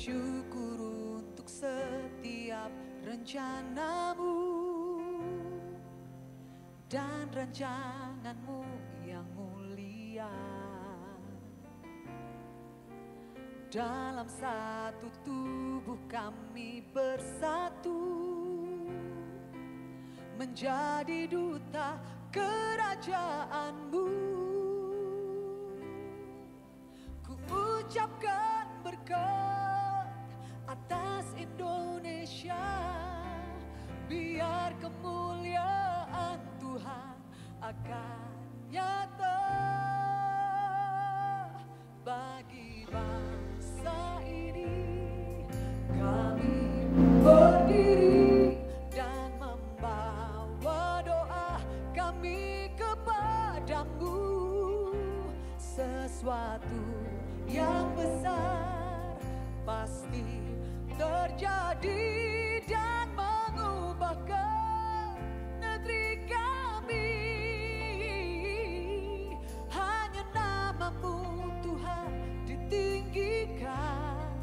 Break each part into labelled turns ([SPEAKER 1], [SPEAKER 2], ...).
[SPEAKER 1] Syukur untuk setiap rencanamu dan rancanganmu yang mulia. Dalam satu tubuh kami bersatu, menjadi duta kerajaanmu. Ku ucapkan berkat atas Indonesia, biar kemuliaan Tuhan akan nyata bagi bangsa ini. Kami berdiri dan membawa doa kami kepadamu. Sesuatu yang besar pasti terjadi dan mengubahkan negeri kami. Hanya namamu Tuhan ditinggikan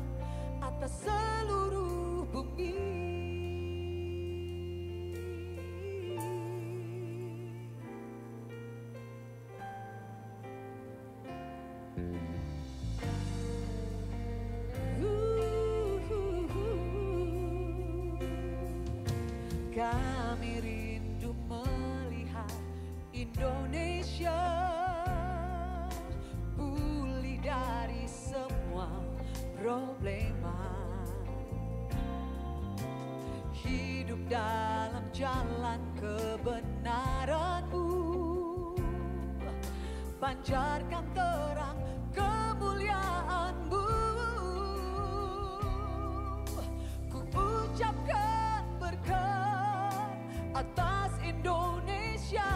[SPEAKER 1] atas seluruh bumi. Kami rindu melihat Indonesia pulih dari semua problema, hidup dalam jalan kebenaran-Mu, pancarkan terang kemuliaan-Mu. Ku ucapkan berkat atas Indonesia,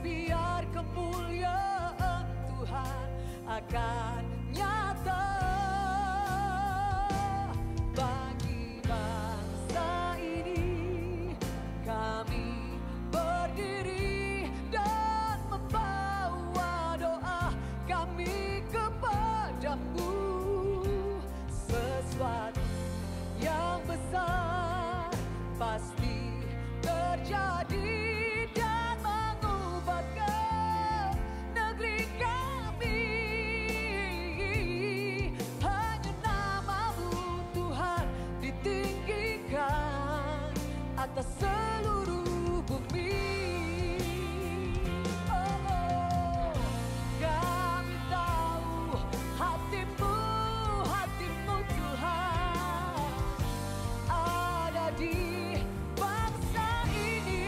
[SPEAKER 1] biar kemuliaan Tuhan akan nyata bagi bangsa ini. Kami berdiri dan membawa doa kami kepadamu. Sesuatu yang besar pasti terjadi dan mengubahkan negeri kami. Hanya namamu Tuhan ditinggikan atas seluruh bumi. Oh, kami tahu hatimu Tuhan ada di bangsa ini.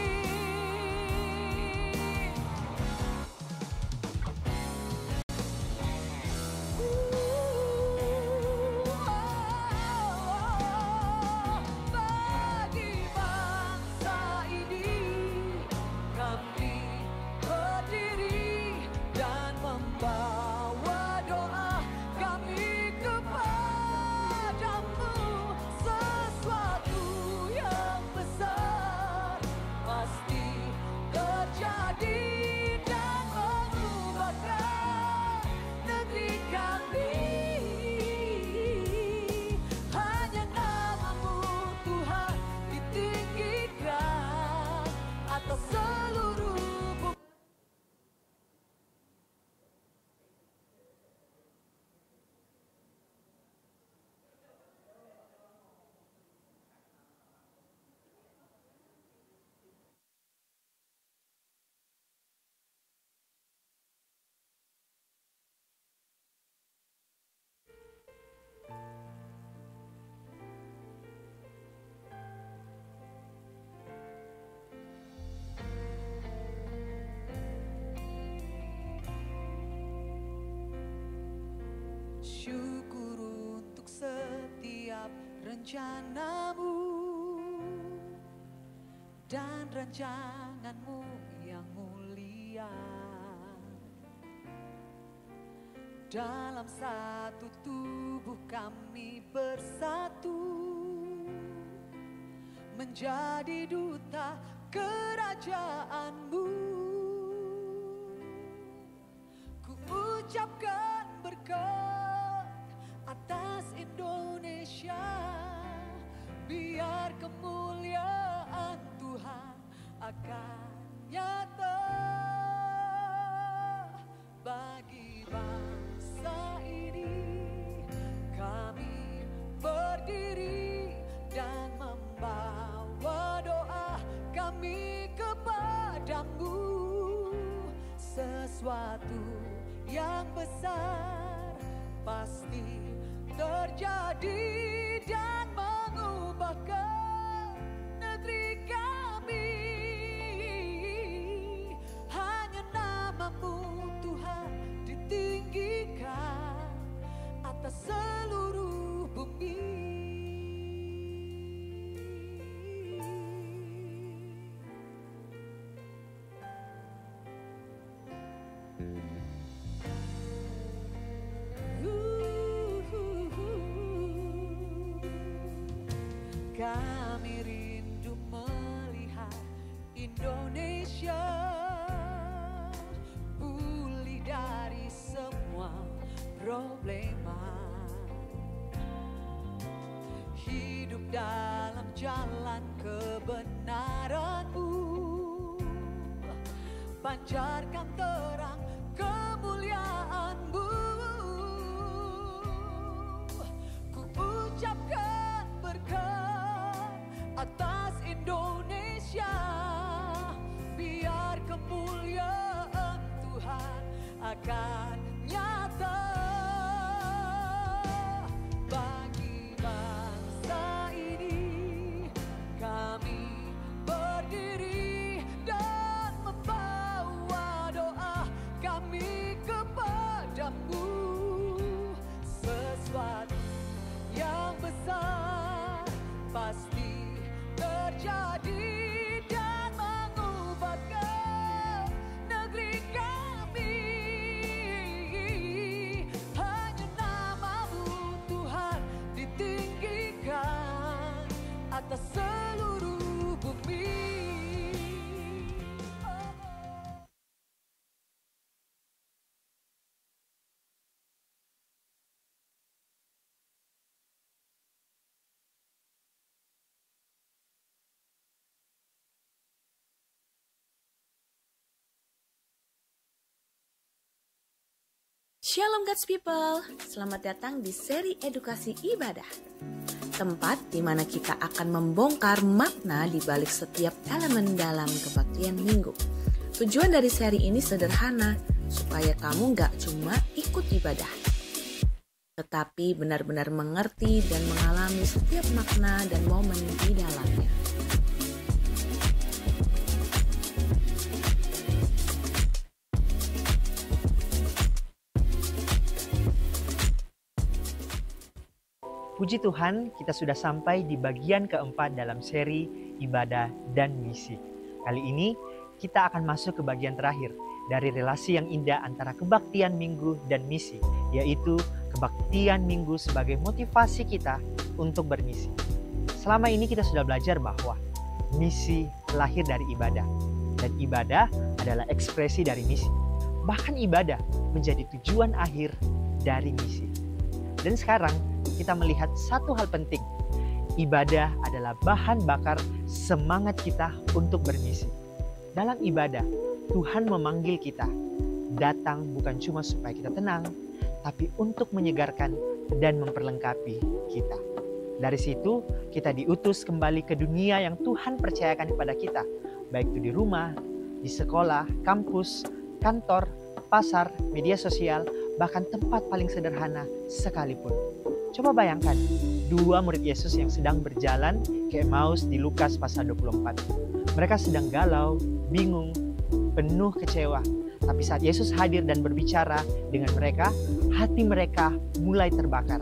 [SPEAKER 1] Bagi bangsa ini kami berdiri dan membawa doa kami kepadamu. Sesuatu yang besar pasti terjadi dan mengubahkan negeri kami. Hanya namamu Tuhan ditinggikan atas seluruh bumi. Syukur untuk setiap rencanamu dan rancanganmu yang mulia. Dalam satu tubuh kami bersatu, menjadi duta kerajaan-Mu. Ku ucapkan berkat atas Indonesia, besar pasti terjadi dan mengubahkan negeri kami. Hanya namamu Tuhan ditinggikan atas seluruh bumi. Kami rindu melihat Indonesia pulih dari semua problema, hidup dalam jalan kebenaran-Mu, pancarkan terang kemuliaan-Mu. Ku ucapkan berkat atas Indonesia, biar kemuliaan Tuhan akan nyata bagi bangsa ini. Kami berdiri dan membawa doa kami kepadamu. Sesuatu yang besar pasti terjadi dan mengubahkan negeri kami. Hanya namamu Tuhan ditinggikan atas seluruh bumi.
[SPEAKER 2] Shalom God's People, selamat datang di seri edukasi ibadah. Tempat di mana kita akan membongkar makna di balik setiap elemen dalam kebaktian minggu. Tujuan dari seri ini sederhana, supaya kamu gak cuma ikut ibadah, tetapi benar-benar mengerti dan mengalami setiap makna dan momen di dalamnya.
[SPEAKER 3] Puji Tuhan, kita sudah sampai di bagian keempat dalam seri ibadah dan misi. Kali ini kita akan masuk ke bagian terakhir dari relasi yang indah antara kebaktian minggu dan misi, yaitu kebaktian minggu sebagai motivasi kita untuk bermisi. Selama ini kita sudah belajar bahwa misi lahir dari ibadah, dan ibadah adalah ekspresi dari misi. Bahkan ibadah menjadi tujuan akhir dari misi. Dan sekarang kita melihat satu hal penting. Ibadah adalah bahan bakar semangat kita untuk bermisi. Dalam ibadah, Tuhan memanggil kita datang bukan cuma supaya kita tenang, tapi untuk menyegarkan dan memperlengkapi kita. Dari situ, kita diutus kembali ke dunia yang Tuhan percayakan kepada kita, baik itu di rumah, di sekolah, kampus, kantor, pasar, media sosial, bahkan tempat paling sederhana sekalipun. Coba bayangkan, dua murid Yesus yang sedang berjalan ke Emmaus di Lukas pasal 24. Mereka sedang galau, bingung, penuh kecewa. Tapi saat Yesus hadir dan berbicara dengan mereka, hati mereka mulai terbakar.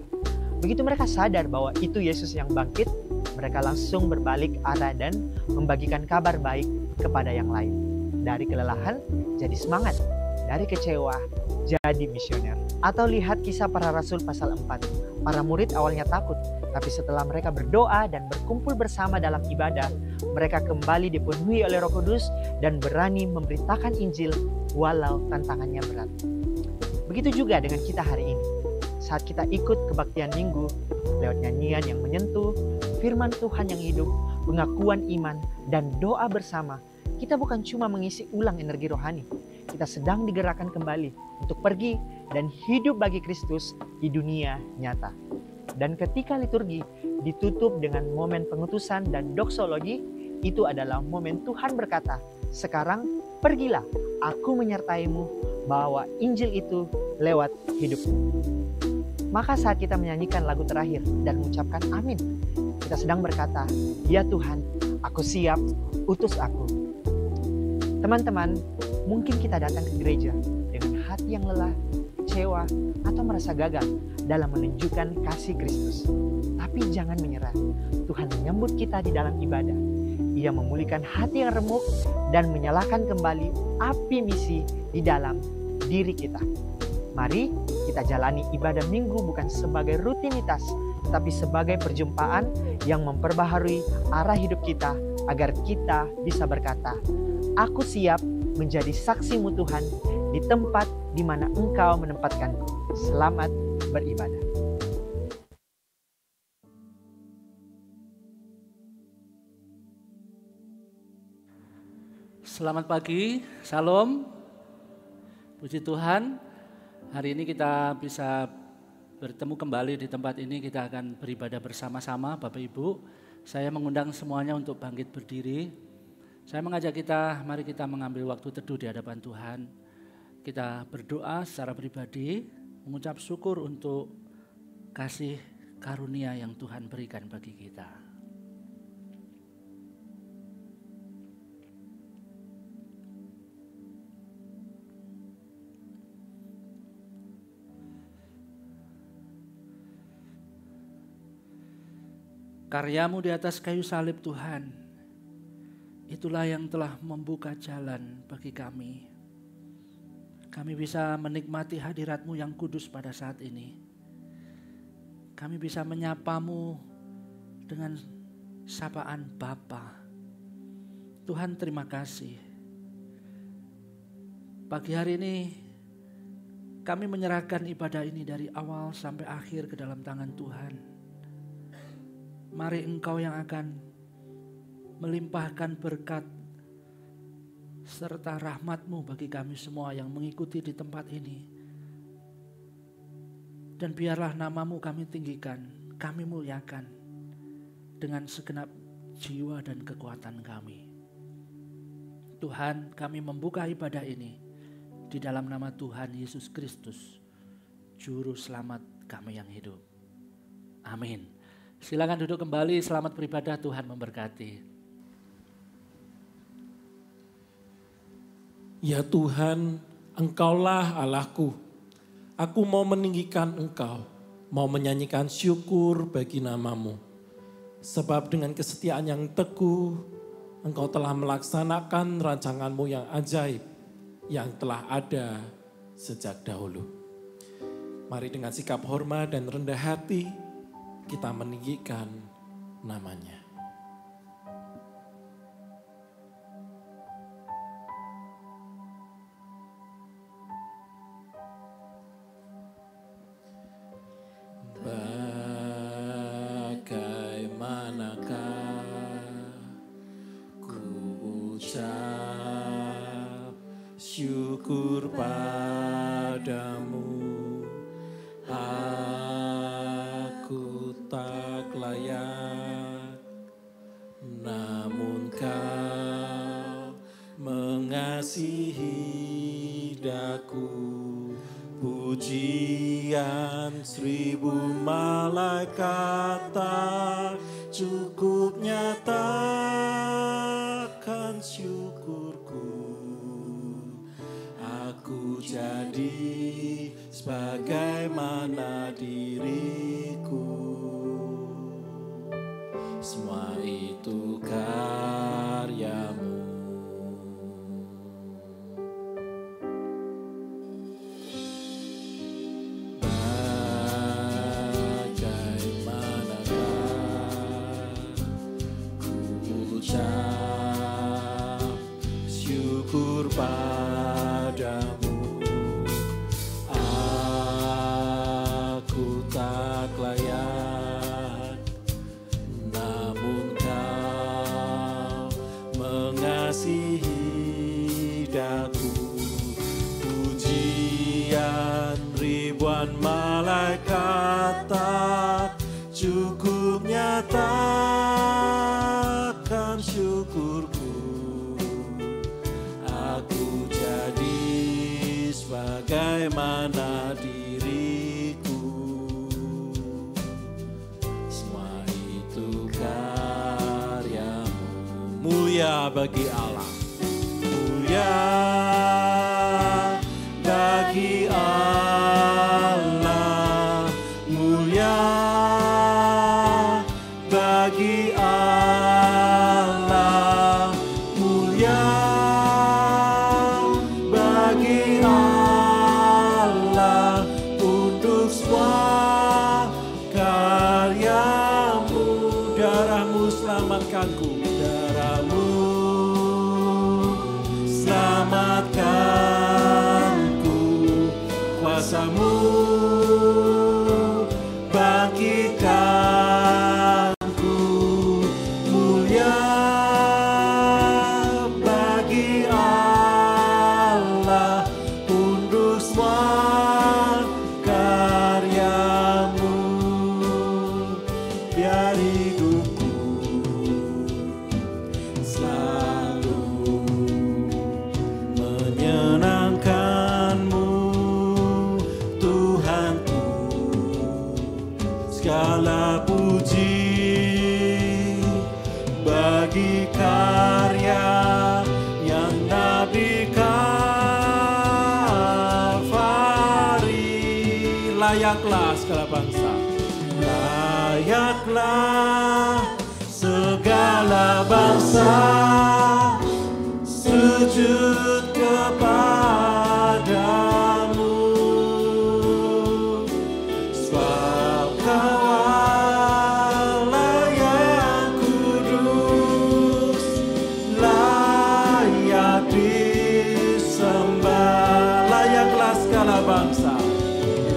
[SPEAKER 3] Begitu mereka sadar bahwa itu Yesus yang bangkit, mereka langsung berbalik arah dan membagikan kabar baik kepada yang lain. Dari kelelahan jadi semangat, dari kecewa jadi misioner. Atau lihat kisah para rasul pasal 4. Para murid awalnya takut, tapi setelah mereka berdoa dan berkumpul bersama dalam ibadah, mereka kembali dipenuhi oleh Roh Kudus dan berani memberitakan Injil walau tantangannya berat. Begitu juga dengan kita hari ini. Saat kita ikut kebaktian minggu, lewat nyanyian yang menyentuh, firman Tuhan yang hidup, pengakuan iman, dan doa bersama, kita bukan cuma mengisi ulang energi rohani, kita sedang digerakkan kembali untuk pergi dan hidup bagi Kristus di dunia nyata. Dan ketika liturgi ditutup dengan momen pengutusan dan doksologi, itu adalah momen Tuhan berkata, "Sekarang pergilah, aku menyertaimu, bawa Injil itu lewat hidupmu. Maka saat kita menyanyikan lagu terakhir dan mengucapkan amin, kita sedang berkata, ya Tuhan, aku siap, utus aku. Teman-teman, mungkin kita datang ke gereja dengan hati yang lelah, kecewa, atau merasa gagal dalam menunjukkan kasih Kristus. Tapi jangan menyerah, Tuhan menyambut kita di dalam ibadah. Ia memulihkan hati yang remuk dan menyalakan kembali api misi di dalam diri kita. Mari kita jalani ibadah minggu bukan sebagai rutinitas, tetapi sebagai perjumpaan yang memperbaharui arah hidup kita agar kita bisa berkata, aku siap menjadi saksimu Tuhan di tempat di mana Engkau menempatkanku. Selamat beribadah.
[SPEAKER 4] Selamat pagi, Salam. Puji Tuhan. Hari ini kita bisa bertemu kembali di tempat ini, kita akan beribadah bersama-sama Bapak Ibu. Saya mengundang semuanya untuk bangkit berdiri. Saya mengajak kita, mari kita mengambil waktu teduh di hadapan Tuhan. Kita berdoa secara pribadi, mengucap syukur untuk kasih karunia yang Tuhan berikan bagi kita. Karyamu di atas kayu salib Tuhan, itulah yang telah membuka jalan bagi kami. Kami bisa menikmati hadirat-Mu yang kudus pada saat ini. Kami bisa menyapa-Mu dengan sapaan Bapa. Tuhan, terima kasih. Pagi hari ini kami menyerahkan ibadah ini dari awal sampai akhir ke dalam tangan Tuhan. Mari Engkau yang akan melimpahkan berkat serta rahmat-Mu bagi kami semua yang mengikuti di tempat ini. Dan biarlah nama-Mu kami tinggikan, kami muliakan dengan segenap jiwa dan kekuatan kami. Tuhan, kami membuka ibadah ini di dalam nama Tuhan Yesus Kristus, Juru Selamat kami yang hidup. Amin. Silakan duduk kembali, selamat beribadah, Tuhan memberkati.
[SPEAKER 5] Ya Tuhan, Engkaulah Allahku. Aku mau meninggikan Engkau, mau menyanyikan syukur bagi nama-Mu. Sebab dengan kesetiaan yang teguh, Engkau telah melaksanakan rancangan-Mu yang ajaib, yang telah ada sejak dahulu. Mari dengan sikap hormat dan rendah hati, kita meninggikan nama-Nya. Bagaimanakah ku ucap syukur padamu, aku tak layak, namun Kau mengasihi daku. Pujian 1000 malaikat tak cukup nyatakan syukurku. Aku jadi sebagaimana diriku. Semua itu karya-Mu. Syukur padamu, aku tak layak, namun Kau mengasihi daku. Pujian ribuan malaikat tak cukup nyatakan syukurku. Aku mulia bagi Allah. Mulia bagi Allah, mulia bagi Allah, mulia bagi Allah untuk semua karyamu. Darahmu selamatkanku, darahmu selamatkanku, kuasamu bangkitkanku. Mulia bagi Allah untuk semua karyamu. Biar hidupku selalu menyenangkanmu, Tuhanku. Segala puji bagi karya yang Nabi Kalvari. Layaklah segala bangsa, layaklah segala bangsa sujud kepadamu. Sebab Kau Allah yang kudus, layak disembah. Layaklah segala bangsa,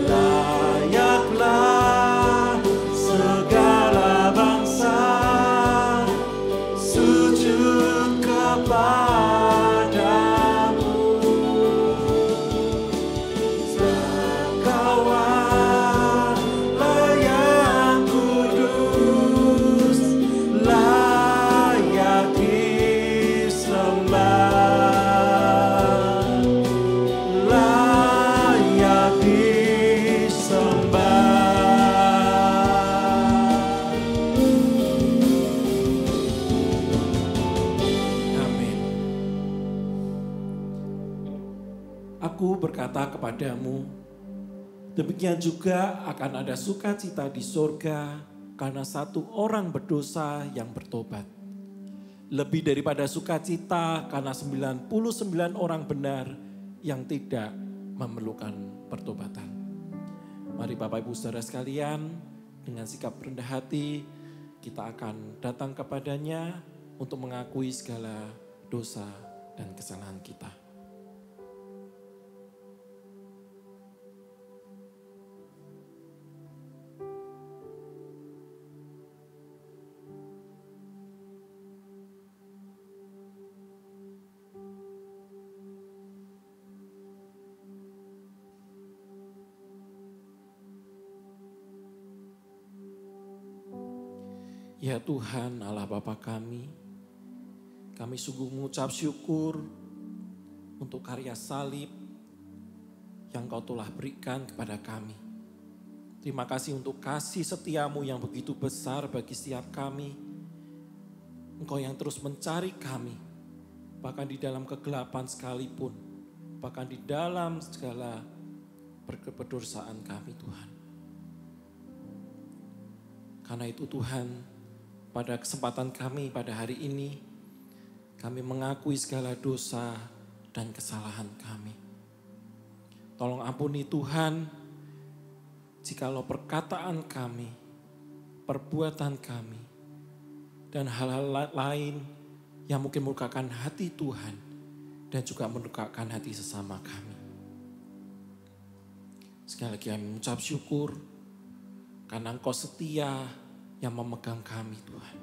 [SPEAKER 5] layaklah segala bangsa sujud kepadamu. Sebab Kau Allah yang kudus, layak disembah, layak disembah. Amin. Aku berkata kepadamu, demikian juga akan ada sukacita di sorga karena satu orang berdosa yang bertobat. Lebih daripada sukacita karena 99 orang benar yang tidak memerlukan pertobatan. Mari Bapak Ibu Saudara sekalian, dengan sikap rendah hati kita akan datang kepadanya untuk mengakui segala dosa dan kesalahan kita. Ya Tuhan Allah Bapa kami sungguh mengucap syukur untuk karya salib yang Kau telah berikan kepada kami. Terima kasih untuk kasih setiamu yang begitu besar bagi setiap kami. Engkau yang terus mencari kami, bahkan di dalam kegelapan sekalipun, bahkan di dalam segala berdosaan kami Tuhan. Karena itu Tuhan, pada kesempatan kami pada hari ini, kami mengakui segala dosa dan kesalahan kami. Tolong ampuni Tuhan, jikalau perkataan kami, perbuatan kami, dan hal-hal lain yang mungkin melukakan hati Tuhan dan juga melukakan hati sesama kami. Sekali lagi kami mengucap syukur karena Engkau setia yang memegang kami Tuhan.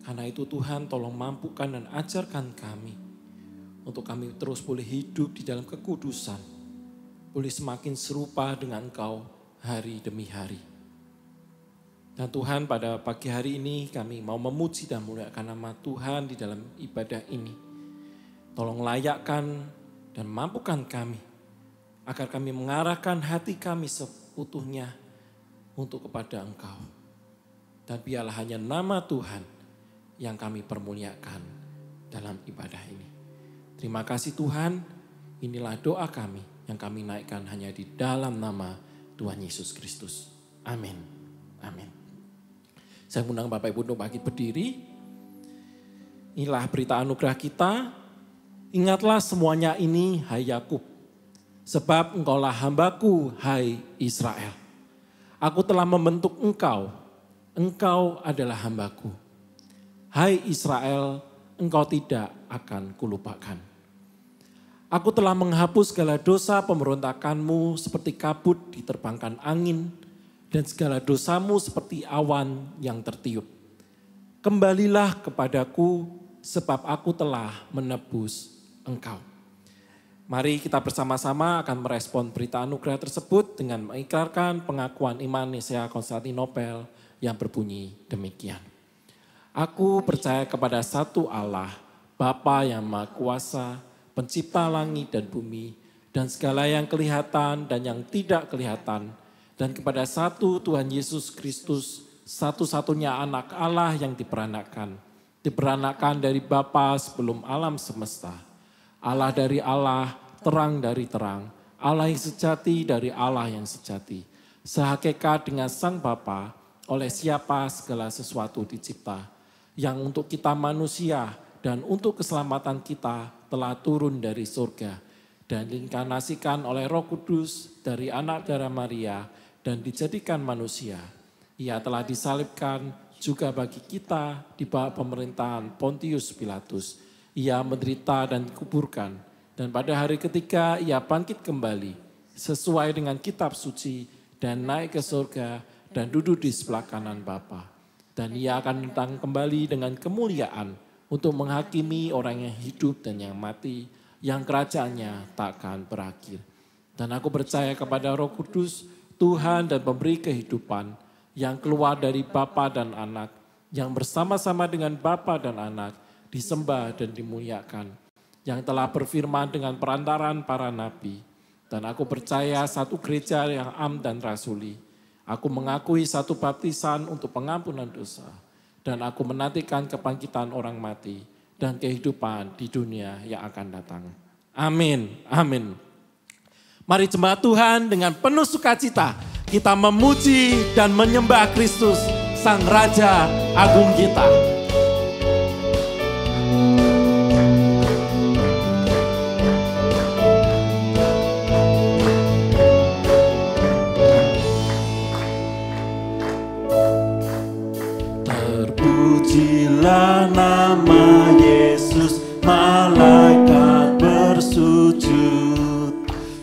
[SPEAKER 5] Karena itu Tuhan tolong mampukan dan ajarkan kami untuk kami terus boleh hidup di dalam kekudusan. Boleh semakin serupa dengan Engkau hari demi hari. Dan Tuhan pada pagi hari ini kami mau memuji dan memuliakan nama Tuhan di dalam ibadah ini. Tolong layakkan dan mampukan kami agar kami mengarahkan hati kami seutuhnya untuk kepada Engkau. Dan biarlah hanya nama Tuhan yang kami permuliakan dalam ibadah ini. Terima kasih Tuhan, inilah doa kami yang kami naikkan hanya di dalam nama Tuhan Yesus Kristus. Amin. Amin. Saya undang Bapak Ibu untuk bangkit berdiri. Inilah berita anugerah kita. Ingatlah semuanya ini, hai Yakub, sebab engkaulah hambaku, hai Israel. Aku telah membentuk engkau, engkau adalah hambaku. Hai Israel, engkau tidak akan kulupakan. Aku telah menghapus segala dosa pemberontakanmu seperti kabut diterbangkan angin, dan segala dosamu seperti awan yang tertiup. Kembalilah kepadaku, sebab aku telah menebus engkau. Mari kita bersama-sama akan merespon berita anugerah tersebut dengan mengikrarkan pengakuan iman Nisia Konstantinopel yang berbunyi demikian. Aku percaya kepada satu Allah, Bapa yang Maha Kuasa, pencipta langit dan bumi, dan segala yang kelihatan dan yang tidak kelihatan, dan kepada satu Tuhan Yesus Kristus, satu-satunya anak Allah yang diperanakan dari Bapa sebelum alam semesta. Allah dari Allah, terang dari terang, Allah yang sejati dari Allah yang sejati. Sehakikat dengan Sang Bapa, oleh siapa segala sesuatu dicipta, yang untuk kita manusia dan untuk keselamatan kita telah turun dari surga, dan diinkarnasikan oleh Roh Kudus dari anak darah Maria, dan dijadikan manusia. Ia telah disalibkan juga bagi kita di bawah pemerintahan Pontius Pilatus. Ia menderita dan dikuburkan, dan pada hari ketiga ia bangkit kembali sesuai dengan kitab suci dan naik ke surga dan duduk di sebelah kanan Bapa. Dan ia akan datang kembali dengan kemuliaan untuk menghakimi orang yang hidup dan yang mati, yang kerajaannya tak akan berakhir. Dan aku percaya kepada Roh Kudus, Tuhan dan pemberi kehidupan, yang keluar dari Bapa dan Anak, yang bersama-sama dengan Bapa dan Anak, disembah dan dimuliakan, yang telah berfirman dengan perantaran para nabi. Dan aku percaya satu gereja yang am dan rasuli. Aku mengakui satu baptisan untuk pengampunan dosa. Dan aku menantikan kebangkitan orang mati dan kehidupan di dunia yang akan datang. Amin, amin. Mari jemaat Tuhan dengan penuh sukacita kita memuji dan menyembah Kristus, Sang Raja Agung kita. Terpujilah nama Yesus, malaikat bersujud,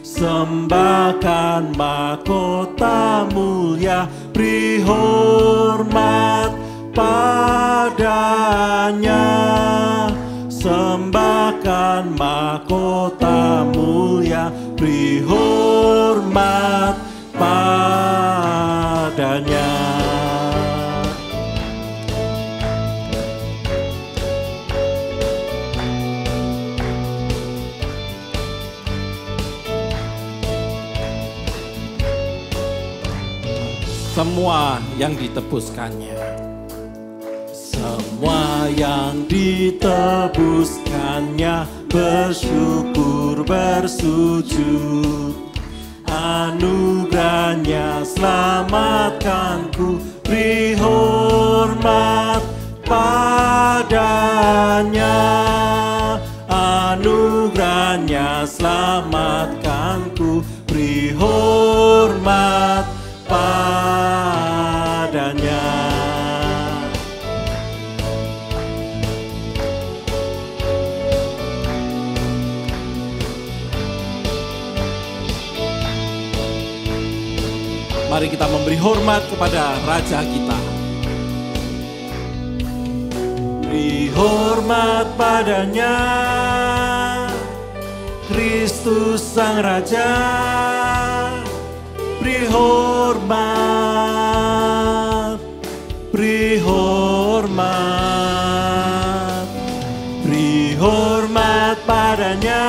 [SPEAKER 5] sembahkan mahkota mulia, beri hormat padanya. Sembahkan mahkota mulia, beri hormat padanya. Semua yang ditebuskannya, semua yang ditebuskannya, bersyukur bersujud. Anugerahnya selamatkanku, beri hormat padanya. Anugerahnya selamatkanku, beri hormat padanya. Mari kita memberi hormat kepada Raja kita. Beri hormat padanya, Kristus Sang Raja. Beri hormat, beri hormat, beri hormat padanya,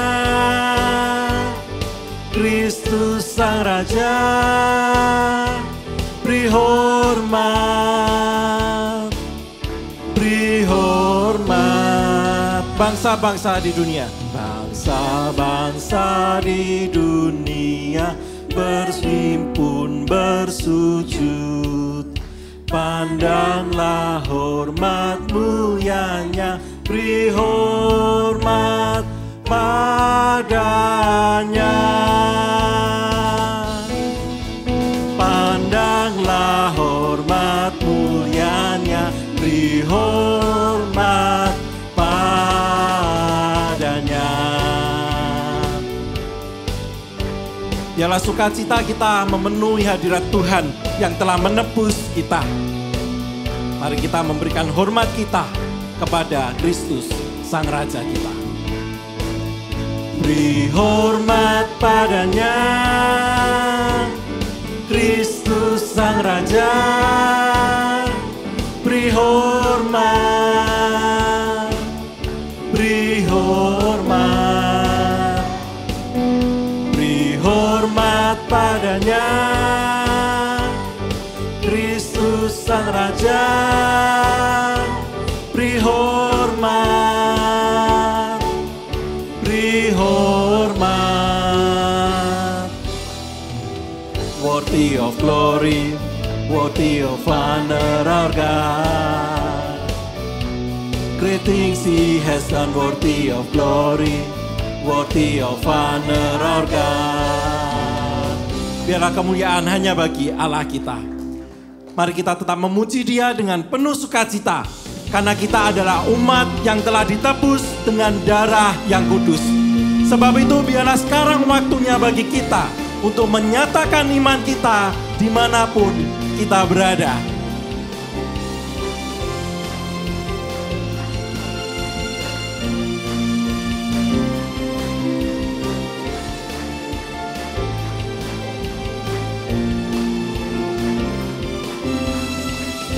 [SPEAKER 5] Kristus Sang Raja. Beri hormat, beri hormat. bangsa-bangsa di dunia. Bangsa-bangsa di dunia berhimpun bersujud. Pandanglah hormat mulianya, beri hormat padanya. Pandanglah hormat mulianya, beri hormat padanya. Biarlah sukacita kita memenuhi hadirat Tuhan yang telah menebus kita. Mari kita memberikan hormat kita kepada Kristus, Sang Raja kita. Beri hormat padanya, Kristus Sang Raja. Beri hormat, beri hormat, beri hormat padanya, Kristus Sang Raja. Beri hormat, beri hormat. Worthy of glory, worthy of honor, our God. Great things He has done, worthy of glory, worthy of honor, our God. Biarlah kemuliaan hanya bagi Allah kita. Mari kita tetap memuji Dia dengan penuh sukacita, karena kita adalah umat yang telah ditebus dengan darah yang kudus. Sebab itu biarlah sekarang waktunya bagi kita untuk menyatakan iman kita dimanapun kita berada.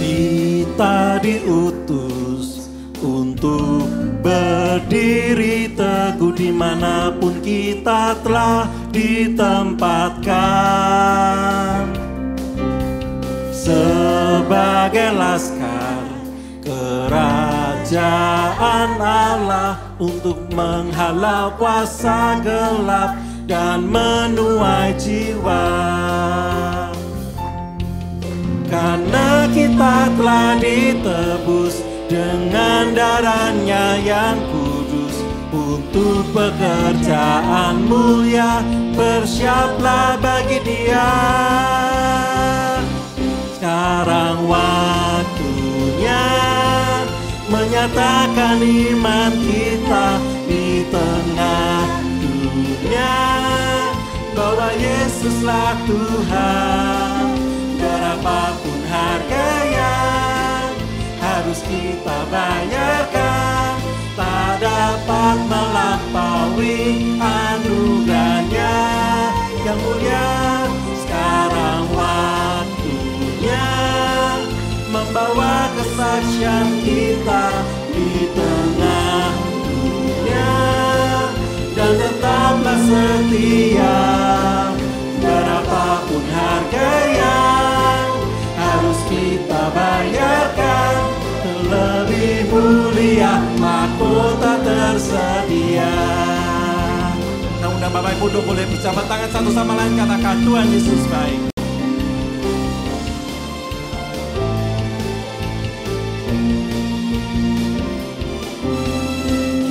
[SPEAKER 5] Kita diutus untuk berdiri teguh dimanapun kita telah ditempatkan, sebagai laskar kerajaan Allah untuk menghalau kuasa gelap dan menuai jiwa. Karena kita telah ditebus dengan darahnya yang kudus untuk pekerjaan mulia, bersiaplah bagi Dia. Sekarang waktunya menyatakan iman kita di tengah dunia, bahwa Yesuslah Tuhan. Berapapun harga yang harus kita bayarkan, tak dapat melampaui anugerahnya yang mulia. Sekarang waktunya membawa kesaksian kita di tengah dunia, dan tetaplah setia. Berapapun harga yang harus kita bayarkan, terlebih mulia mahkota tersedia. Nah, undang Bapak Ibu boleh berjabat tangan satu sama lain, katakan Tuhan Yesus baik.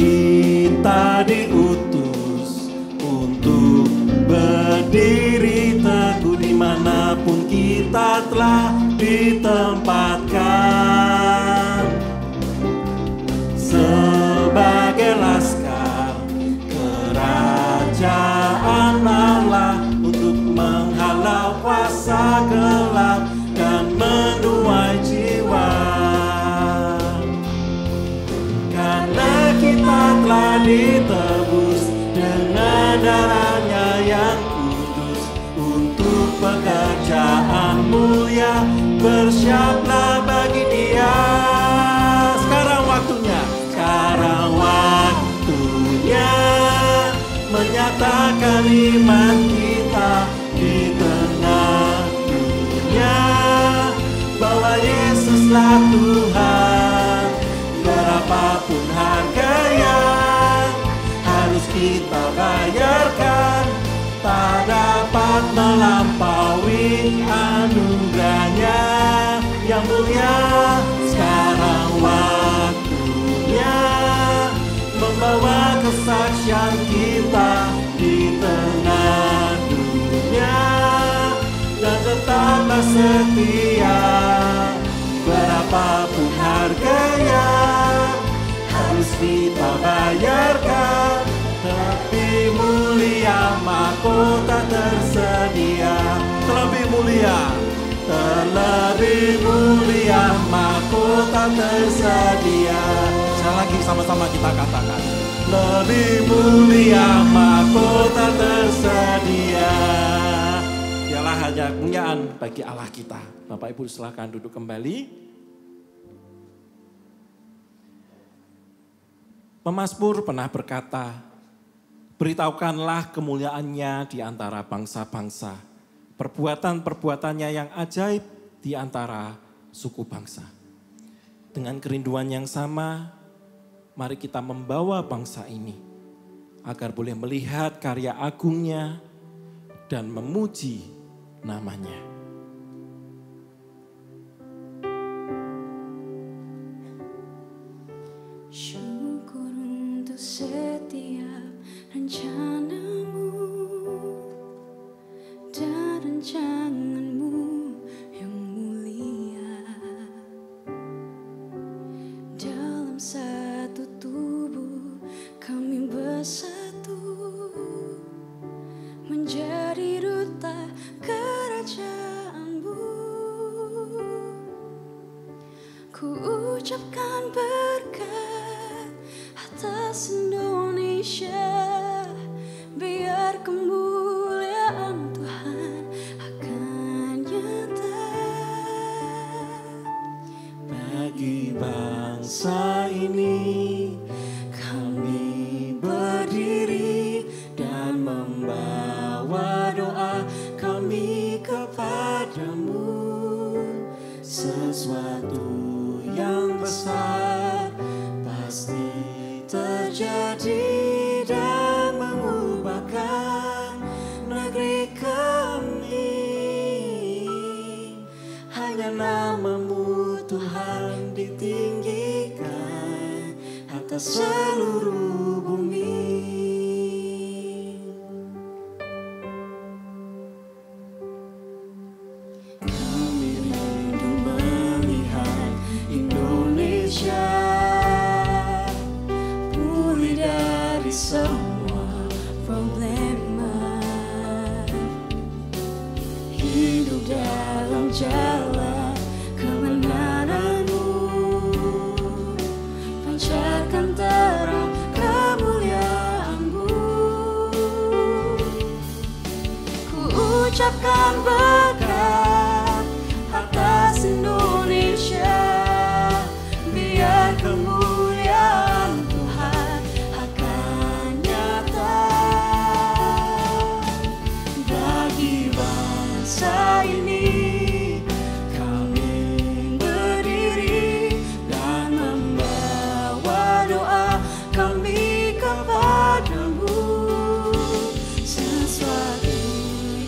[SPEAKER 5] Kita diutus untuk berdiri teguh dimanapun kita telah ditempatkan, sebagai laskar kerajaan Allah untuk menghalau kuasa gelap dan menuai jiwa. Karena kita telah ditebus dengan darahnya yang kudus untuk pekerjaan mulia, bersiaplah bagi Dia. Sekarang waktunya menyatakan iman kita di tengah dunia, bahwa Yesuslah Tuhan. Berapapun harga yang melampaui anugerahnya yang mulia. Sekarang waktunya membawa kesaksian kita di tengah dunia, dan tetaplah setia. Berapapun harganya harus kita bayarkan, tapi mulia mahkota tersedia. Terlebih mulia mahkota tersedia. Sekali lagi sama-sama kita katakan, lebih mulia mahkota tersedia. Dialah hanya kemuliaan bagi Allah kita. Bapak Ibu silakan duduk kembali. Pemazmur pernah berkata, beritahukanlah kemuliaannya di antara bangsa-bangsa, perbuatan-perbuatannya yang ajaib di antara suku bangsa. Dengan kerinduan yang sama, mari kita membawa bangsa ini agar boleh melihat karya agungnya dan memuji namanya.
[SPEAKER 6] Syukur untuk setiap rencanamu dan rancanganmu yang mulia. Dalam satu tubuh kami bersatu menjadi duta kerajaanmu. Ku ucapkan berkat atas Indonesia, biar kemuliaan Tuhan akan nyata.
[SPEAKER 5] Bagi bangsa ini kami berdiri dan membawa doa kami kepadamu. Sesuatu yang besar pasti terjadi dan mengubahkan negeri kami. Hanya nama-Mu Tuhan ditinggikan atas seluruh bumi. Kami rindu melihat Indonesia pulih dari semua problema, hidup dalam jalan kebenaran-Mu, pancarkan terang kemuliaan-Mu. Ku ucapkan berkat atas Indonesia, biar kemuliaan Tuhan akan nyata. Bagi bangsa ini kami berdiri dan membawa doa kami kepadamu. Sesuatu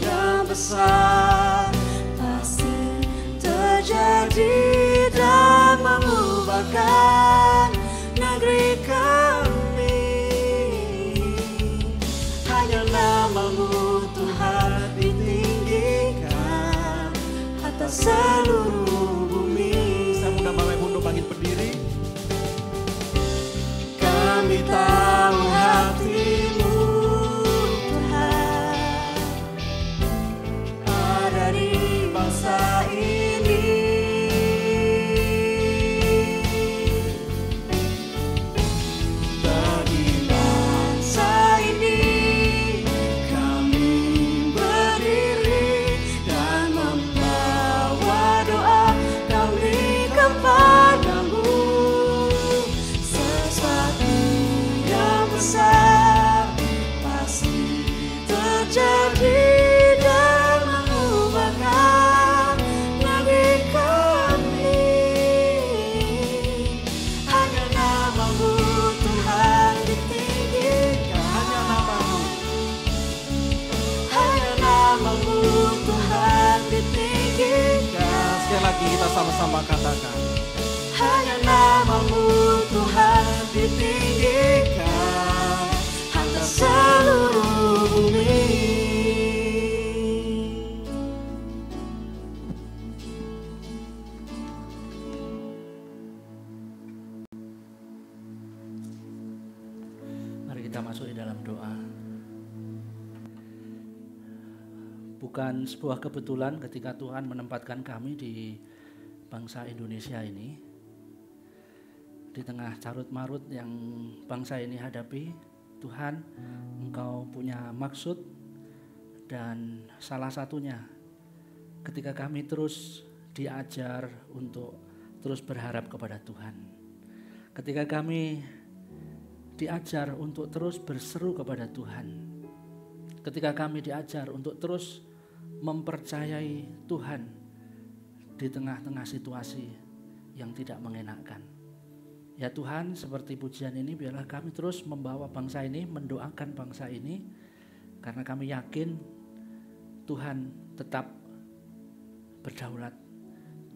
[SPEAKER 5] yang besar pasti terjadi dan mengubahkan negeri kami. Hanya nama-Mu Tuhan ditinggikan atas seluruh bumi. Saya mudah Bapak Ibu untuk bangkit berdiri. Kami tahu hati-Mu Tuhan ada di bangsa ini. Bagi bangsa ini kami berdiri dan membawa doa kami kepadamu. Sesuatu yang besar pasti terjadi dan mengubahkan lagi kita sama-sama katakan.
[SPEAKER 6] Hanya namamu Tuhan ditinggikan atas seluruh bumi.
[SPEAKER 4] Mari kita masuk di dalam doa. Bukan sebuah kebetulan ketika Tuhan menempatkan kami di bangsa Indonesia ini. Di tengah carut marut yang bangsa ini hadapi, Tuhan, Engkau punya maksud, dan salah satunya ketika kami terus diajar untuk terus berharap kepada Tuhan. Ketika kami diajar untuk terus berseru kepada Tuhan. Ketika kami diajar untuk terus mempercayai Tuhan di tengah-tengah situasi yang tidak mengenakkan. Ya Tuhan, seperti pujian ini biarlah kami terus membawa bangsa ini, mendoakan bangsa ini, karena kami yakin Tuhan tetap berdaulat,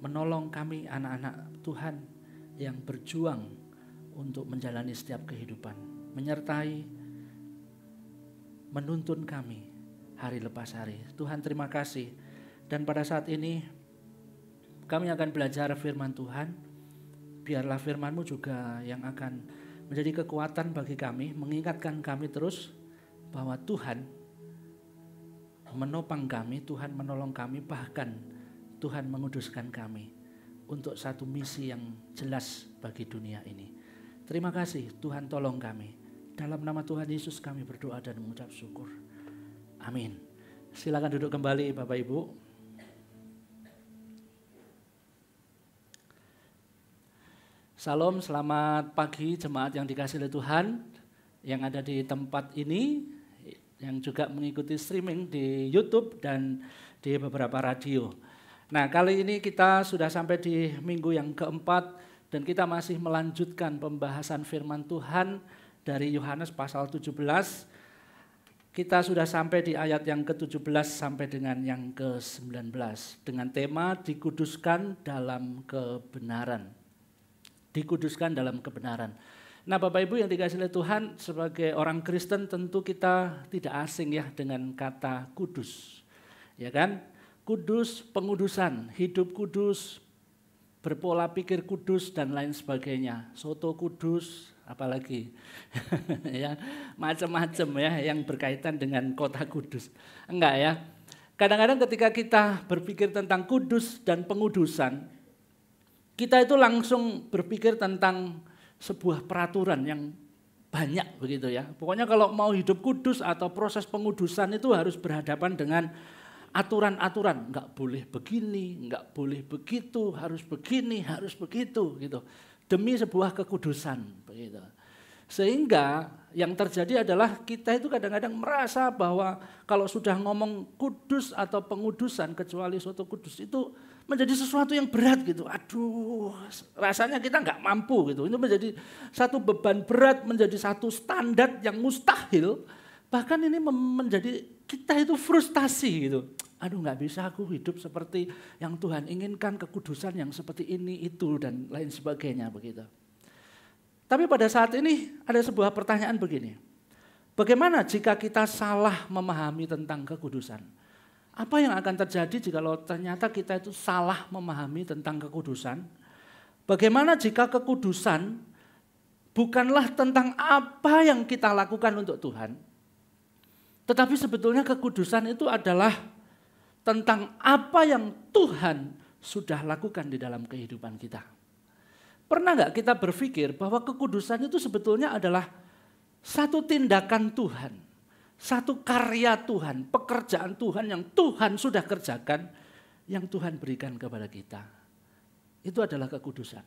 [SPEAKER 4] menolong kami anak-anak Tuhan yang berjuang untuk menjalani setiap kehidupan, menyertai, menuntun kami hari lepas hari. Tuhan terima kasih. Dan pada saat ini kami akan belajar firman Tuhan. Biarlah firman-Mu juga yang akan menjadi kekuatan bagi kami, mengingatkan kami terus bahwa Tuhan menopang kami, Tuhan menolong kami, bahkan Tuhan menguduskan kami untuk satu misi yang jelas bagi dunia ini. Terima kasih Tuhan, tolong kami. Dalam nama Tuhan Yesus kami berdoa dan mengucap syukur. Amin. Silakan duduk kembali Bapak Ibu. Salam, selamat pagi jemaat yang dikasihi oleh Tuhan yang ada di tempat ini, yang juga mengikuti streaming di YouTube dan di beberapa radio. Nah, kali ini kita sudah sampai di minggu yang keempat dan kita masih melanjutkan pembahasan firman Tuhan dari Yohanes pasal 17. Kita sudah sampai di ayat yang ke-17 sampai dengan yang ke-19 dengan tema dikuduskan dalam kebenaran. Dikuduskan dalam kebenaran. Nah Bapak Ibu yang dikasihi oleh Tuhan, sebagai orang Kristen tentu kita tidak asing ya dengan kata kudus. Ya kan? Kudus, pengudusan, hidup kudus, berpola pikir kudus dan lain sebagainya. Soto kudus, apalagi ya, macam-macam ya yang berkaitan dengan kota kudus. Enggak ya? Kadang-kadang ketika kita berpikir tentang kudus dan pengudusan, kita itu langsung berpikir tentang sebuah peraturan yang banyak begitu ya. Pokoknya kalau mau hidup kudus atau proses pengudusan itu harus berhadapan dengan aturan-aturan. Enggak boleh begini, enggak boleh begitu, harus begini, harus begitu gitu. Demi sebuah kekudusan begitu. Sehingga yang terjadi adalah kita itu kadang-kadang merasa bahwa kalau sudah ngomong kudus atau pengudusan, kecuali suatu kudus itu menjadi sesuatu yang berat gitu. Aduh, rasanya kita nggak mampu gitu. Itu menjadi satu beban berat, menjadi satu standar yang mustahil. Bahkan ini menjadi kita itu frustasi gitu. Aduh, nggak bisa aku hidup seperti yang Tuhan inginkan, kekudusan yang seperti ini, itu, dan lain sebagainya begitu. Tapi pada saat ini ada sebuah pertanyaan begini. Bagaimana jika kita salah memahami tentang kekudusan? Apa yang akan terjadi jika ternyata kita itu salah memahami tentang kekudusan? Bagaimana jika kekudusan bukanlah tentang apa yang kita lakukan untuk Tuhan, tetapi sebetulnya kekudusan itu adalah tentang apa yang Tuhan sudah lakukan di dalam kehidupan kita. Pernah nggak kita berpikir bahwa kekudusan itu sebetulnya adalah satu tindakan Tuhan, satu karya Tuhan, pekerjaan Tuhan yang Tuhan sudah kerjakan, yang Tuhan berikan kepada kita. Itu adalah kekudusan.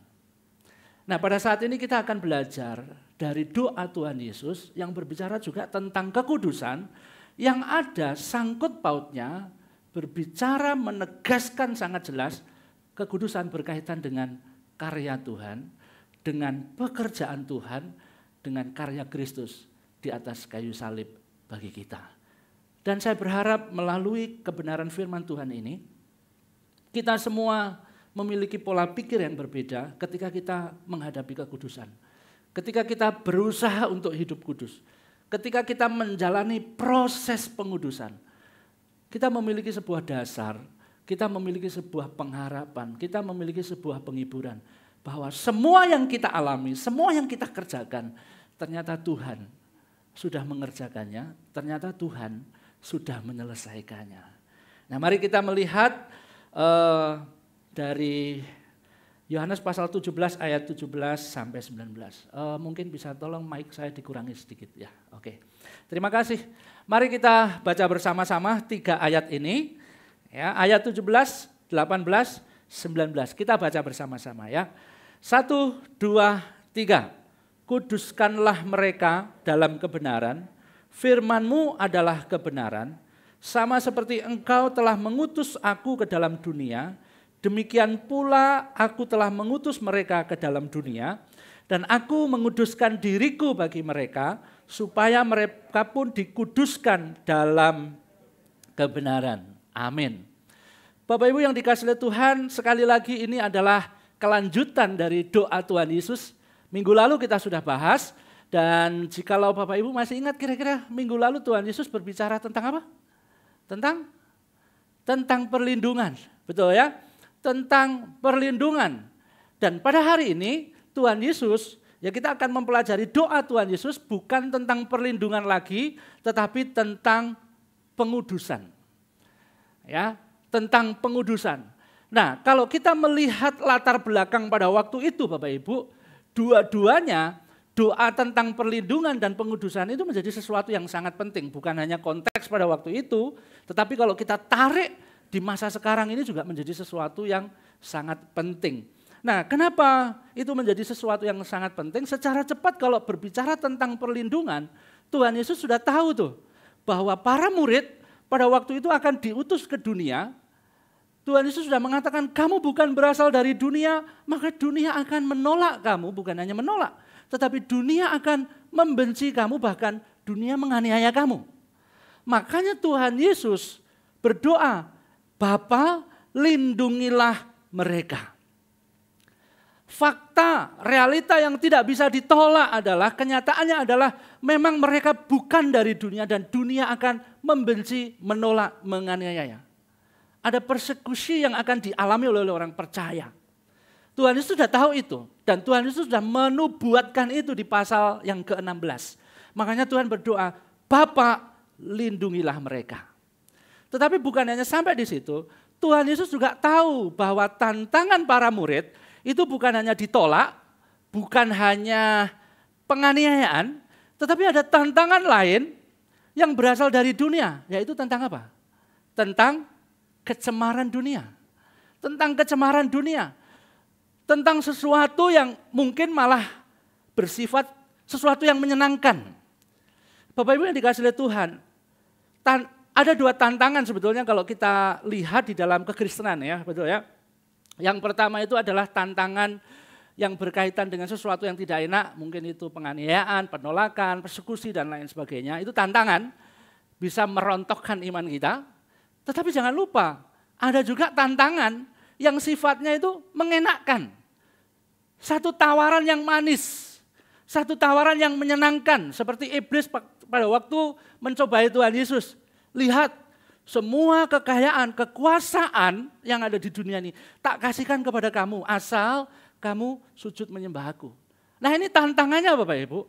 [SPEAKER 4] Nah pada saat ini kita akan belajar dari doa Tuhan Yesus yang berbicara juga tentang kekudusan yang ada sangkut pautnya, berbicara menegaskan sangat jelas kekudusan berkaitan dengan karya Tuhan, dengan pekerjaan Tuhan, dengan karya Kristus di atas kayu salib bagi kita. Dan saya berharap melalui kebenaran firman Tuhan ini, kita semua memiliki pola pikir yang berbeda ketika kita menghadapi kekudusan. Ketika kita berusaha untuk hidup kudus. Ketika kita menjalani proses pengudusan. Kita memiliki sebuah dasar, kita memiliki sebuah pengharapan, kita memiliki sebuah penghiburan. Bahwa semua yang kita alami, semua yang kita kerjakan, ternyata Tuhan sudah mengerjakannya, ternyata Tuhan sudah menyelesaikannya. Nah, mari kita melihat dari Yohanes pasal 17 ayat 17 sampai 19. Mungkin bisa tolong mic saya dikurangi sedikit ya. Oke. Terima kasih. Mari kita baca bersama-sama 3 ayat ini. Ya, ayat 17, 18, 19. Kita baca bersama-sama ya. 1, 2, 3. Kuduskanlah mereka dalam kebenaran. Firman-Mu adalah kebenaran. Sama seperti Engkau telah mengutus aku ke dalam dunia, demikian pula aku telah mengutus mereka ke dalam dunia, dan aku menguduskan diriku bagi mereka, supaya mereka pun dikuduskan dalam kebenaran. Amin. Bapak Ibu yang dikasihi oleh Tuhan, sekali lagi ini adalah kelanjutan dari doa Tuhan Yesus. Minggu lalu kita sudah bahas, dan jikalau Bapak Ibu masih ingat kira-kira minggu lalu Tuhan Yesus berbicara tentang apa? Tentang perlindungan, betul ya? Tentang perlindungan. Dan pada hari ini Tuhan Yesus, ya kita akan mempelajari doa Tuhan Yesus bukan tentang perlindungan lagi, tetapi tentang pengudusan. Ya, tentang pengudusan. Nah, kalau kita melihat latar belakang pada waktu itu Bapak Ibu, dua-duanya doa tentang perlindungan dan pengudusan itu menjadi sesuatu yang sangat penting. Bukan hanya konteks pada waktu itu, tetapi kalau kita tarik di masa sekarang ini juga menjadi sesuatu yang sangat penting. Nah, kenapa itu menjadi sesuatu yang sangat penting? Secara cepat kalau berbicara tentang perlindungan, Tuhan Yesus sudah tahu tuh bahwa para murid pada waktu itu akan diutus ke dunia. Tuhan Yesus sudah mengatakan, kamu bukan berasal dari dunia, maka dunia akan menolak kamu. Bukan hanya menolak, tetapi dunia akan membenci kamu, bahkan dunia menganiaya kamu. Makanya Tuhan Yesus berdoa, Bapa, lindungilah mereka. Fakta, realita yang tidak bisa ditolak adalah, kenyataannya adalah memang mereka bukan dari dunia dan dunia akan membenci, menolak, menganiaya. Ada persekusi yang akan dialami oleh orang percaya. Tuhan Yesus sudah tahu itu dan Tuhan Yesus sudah menubuatkan itu di pasal yang ke-16. Makanya Tuhan berdoa, Bapa, lindungilah mereka. Tetapi bukan hanya sampai di situ, Tuhan Yesus juga tahu bahwa tantangan para murid itu bukan hanya ditolak, bukan hanya penganiayaan, tetapi ada tantangan lain yang berasal dari dunia, yaitu tentang apa? Tentang kecemaran dunia. Tentang kecemaran dunia. Tentang sesuatu yang mungkin malah bersifat sesuatu yang menyenangkan. Bapak Ibu yang dikasihi oleh Tuhan, ada 2 tantangan sebetulnya kalau kita lihat di dalam kekristenan ya, betul ya. Yang pertama itu adalah tantangan yang berkaitan dengan sesuatu yang tidak enak, mungkin itu penganiayaan, penolakan, persekusi dan lain sebagainya. Itu tantangan, bisa merontokkan iman kita. Tetapi jangan lupa, ada juga tantangan yang sifatnya itu mengenakkan. Satu tawaran yang manis, satu tawaran yang menyenangkan, seperti iblis pada waktu mencobai Tuhan Yesus. Lihat, semua kekayaan, kekuasaan yang ada di dunia ini tak kasihkan kepada kamu, asal kamu sujud menyembah aku. Nah ini tantangannya Bapak Ibu.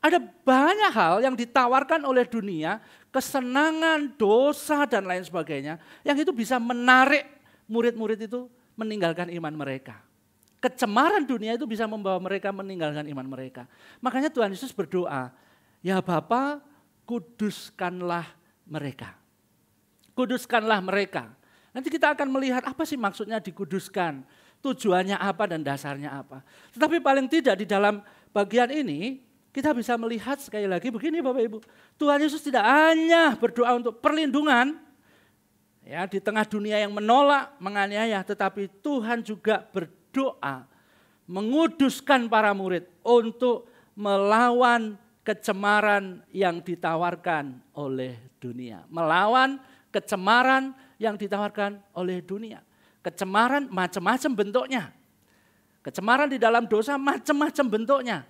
[SPEAKER 4] Ada banyak hal yang ditawarkan oleh dunia, kesenangan, dosa dan lain sebagainya, yang itu bisa menarik murid-murid itu meninggalkan iman mereka. Kecemaran dunia itu bisa membawa mereka meninggalkan iman mereka. Makanya Tuhan Yesus berdoa, ya Bapa, kuduskanlah mereka. Kuduskanlah mereka. Nanti kita akan melihat apa sih maksudnya dikuduskan, tujuannya apa dan dasarnya apa. Tetapi paling tidak di dalam bagian ini kita bisa melihat sekali lagi begini Bapak Ibu. Tuhan Yesus tidak hanya berdoa untuk perlindungan ya di tengah dunia yang menolak, menganiaya, tetapi Tuhan juga berdoa menguduskan para murid untuk melawan kecemaran yang ditawarkan oleh dunia. Melawan kecemaran yang ditawarkan oleh dunia. Kecemaran macam-macam bentuknya. Kecemaran di dalam dosa macam-macam bentuknya.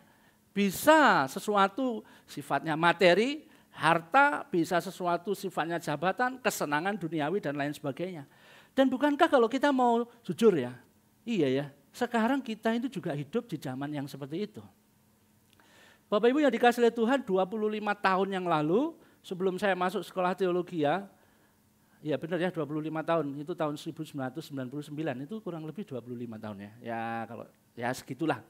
[SPEAKER 4] Bisa sesuatu sifatnya materi, harta, bisa sesuatu sifatnya jabatan, kesenangan duniawi dan lain sebagainya. Dan bukankah kalau kita mau jujur ya, iya ya, sekarang kita itu juga hidup di zaman yang seperti itu. Bapak Ibu yang dikasihi Tuhan, 25 tahun yang lalu sebelum saya masuk sekolah teologi ya benar ya 25 tahun, itu tahun 1999, itu kurang lebih 25 tahun ya. Ya kalau ya segitulah.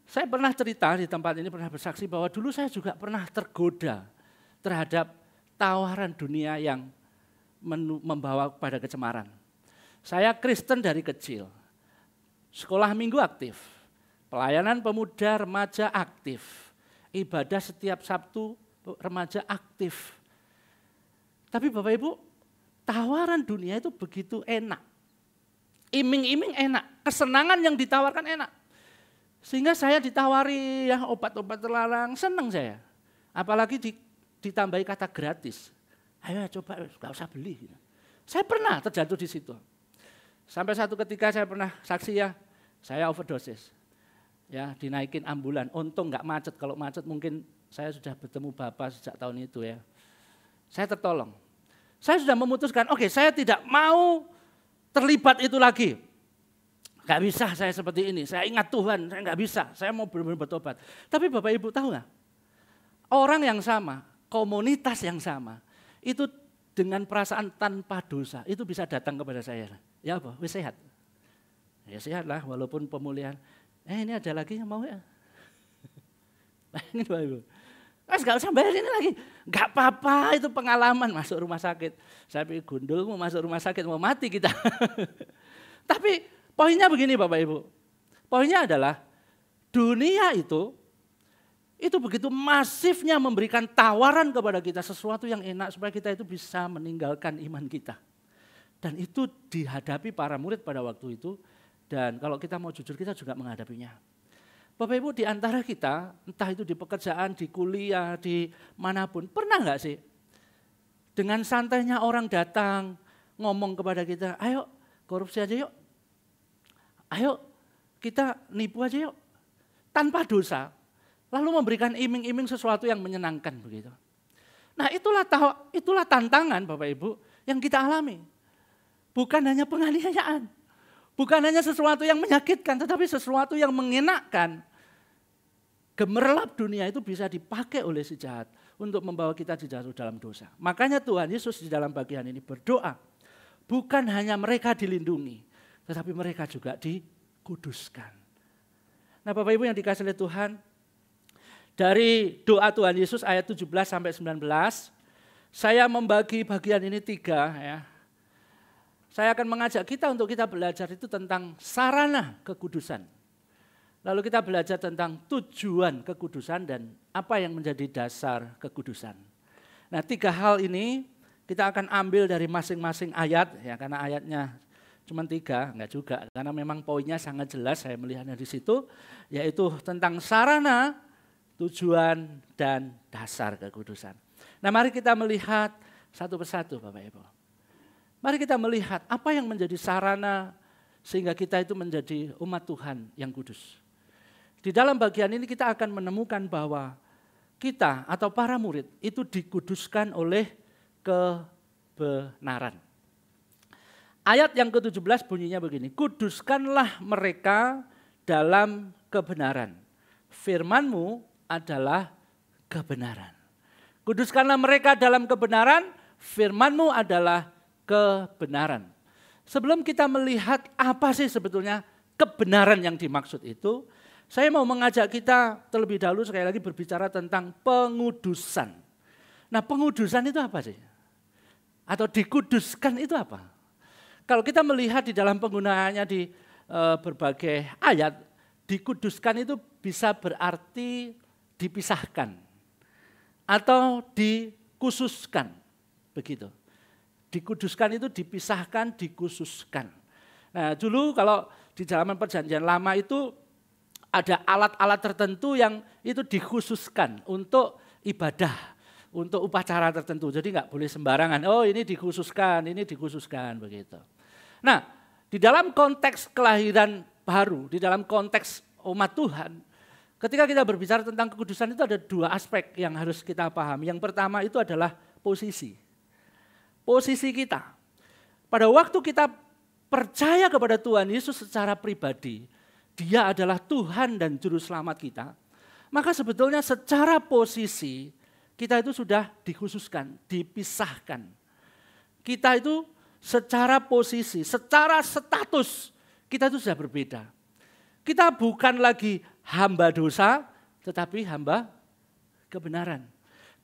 [SPEAKER 4] Saya pernah cerita di tempat ini, pernah bersaksi bahwa dulu saya juga pernah tergoda terhadap tawaran dunia yang membawa kepada kecemaran. Saya Kristen dari kecil, sekolah minggu aktif, pelayanan pemuda remaja aktif, ibadah setiap Sabtu remaja aktif. Tapi Bapak Ibu, tawaran dunia itu begitu enak. Iming-iming enak, kesenangan yang ditawarkan enak. Sehingga saya ditawari ya obat-obat terlarang, senang saya. Apalagi ditambahi kata gratis. Ayo coba, gak usah beli. Saya pernah terjatuh di situ. Sampai satu ketika saya pernah saksi ya, saya overdosis. Ya, dinaikin ambulan. Untung gak macet, kalau macet mungkin saya sudah bertemu Bapak sejak tahun itu ya. Saya tertolong. Saya sudah memutuskan, oke, saya tidak mau terlibat itu lagi. Gak bisa saya seperti ini, saya ingat Tuhan, saya gak bisa, saya mau benar-benar bertobat. Tapi Bapak Ibu tahu gak? Orang yang sama, komunitas yang sama, itu dengan perasaan tanpa dosa, itu bisa datang kepada saya. Ya apa? Wis sehat. Ya sehat lah, walaupun pemulihan. Ini ada lagi yang mau ya? Ini Bapak Ibu. Mas gak usah bayar ini lagi. Gak apa-apa, itu pengalaman masuk rumah sakit. Saya pikir gundul mau masuk rumah sakit, mau mati kita. Tapi poinnya begini Bapak Ibu. Poinnya adalah dunia itu begitu masifnya memberikan tawaran kepada kita sesuatu yang enak supaya kita itu bisa meninggalkan iman kita. Dan itu dihadapi para murid pada waktu itu. Dan kalau kita mau jujur kita juga menghadapinya. Bapak Ibu di antara kita, entah itu di pekerjaan, di kuliah, di manapun, pernah nggak sih dengan santainya orang datang ngomong kepada kita, ayo korupsi aja yuk, ayo kita nipu aja yuk, tanpa dosa, lalu memberikan iming-iming sesuatu yang menyenangkan begitu. Nah itulah tantangan Bapak Ibu yang kita alami. Bukan hanya penganiayaan. Bukan hanya sesuatu yang menyakitkan, tetapi sesuatu yang mengenakkan. Gemerlap dunia itu bisa dipakai oleh si jahat untuk membawa kita jatuh dalam dosa. Makanya Tuhan Yesus di dalam bagian ini berdoa. Bukan hanya mereka dilindungi, tetapi mereka juga dikuduskan. Nah Bapak Ibu yang dikasihi oleh Tuhan, dari doa Tuhan Yesus ayat 17 sampai 19, saya membagi bagian ini 3 ya. Saya akan mengajak kita untuk kita belajar itu tentang sarana kekudusan. Lalu kita belajar tentang tujuan kekudusan dan apa yang menjadi dasar kekudusan. Nah 3 hal ini kita akan ambil dari masing-masing ayat, ya karena ayatnya cuma 3, enggak juga. Karena memang poinnya sangat jelas, saya melihatnya di situ, yaitu tentang sarana, tujuan, dan dasar kekudusan. Nah mari kita melihat satu persatu Bapak Ibu. Mari kita melihat apa yang menjadi sarana sehingga kita itu menjadi umat Tuhan yang kudus. Di dalam bagian ini kita akan menemukan bahwa kita atau para murid itu dikuduskan oleh kebenaran. Ayat yang ke-17 bunyinya begini, kuduskanlah mereka dalam kebenaran. Firman-Mu adalah kebenaran. Kuduskanlah mereka dalam kebenaran, firman-Mu adalah kebenaran. Sebelum kita melihat apa sih sebetulnya kebenaran yang dimaksud itu, saya mau mengajak kita terlebih dahulu sekali lagi berbicara tentang pengudusan. Nah pengudusan itu apa sih? Atau dikuduskan itu apa? Kalau kita melihat di dalam penggunaannya di berbagai ayat, dikuduskan itu bisa berarti dipisahkan atau dikhususkan, begitu. Dikuduskan itu dipisahkan, dikhususkan. Nah dulu kalau di zaman perjanjian lama itu ada alat-alat tertentu yang itu dikhususkan untuk ibadah, untuk upacara tertentu. Jadi nggak boleh sembarangan, oh ini dikhususkan begitu. Nah di dalam konteks kelahiran baru, di dalam konteks umat Tuhan, ketika kita berbicara tentang kekudusan itu ada dua aspek yang harus kita pahami. Yang pertama itu adalah posisi. Posisi kita. Pada waktu kita percaya kepada Tuhan Yesus secara pribadi, Dia adalah Tuhan dan Juru Selamat kita, maka sebetulnya secara posisi kita itu sudah dikhususkan, dipisahkan. Kita itu secara posisi, secara status, kita itu sudah berbeda. Kita bukan lagi hamba dosa, tetapi hamba kebenaran.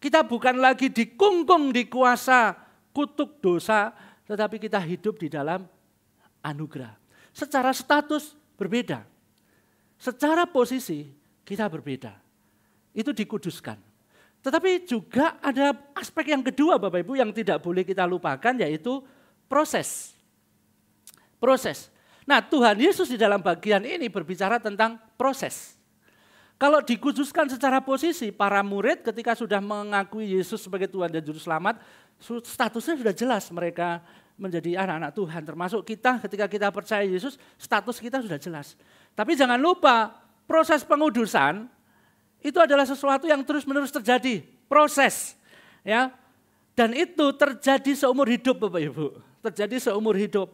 [SPEAKER 4] Kita bukan lagi dikungkung di kuasa kutuk dosa, tetapi kita hidup di dalam anugerah. Secara status berbeda. Secara posisi kita berbeda. Itu dikuduskan. Tetapi juga ada aspek yang kedua Bapak Ibu yang tidak boleh kita lupakan, yaitu proses. Proses. Nah, Tuhan Yesus di dalam bagian ini berbicara tentang proses. Kalau dikuduskan secara posisi, para murid ketika sudah mengakui Yesus sebagai Tuhan dan Juru Selamat, statusnya sudah jelas, mereka menjadi anak-anak Tuhan. Termasuk kita ketika kita percaya Yesus, status kita sudah jelas. Tapi jangan lupa, proses pengudusan itu adalah sesuatu yang terus-menerus terjadi, proses. Ya. Dan itu terjadi seumur hidup Bapak Ibu, terjadi seumur hidup.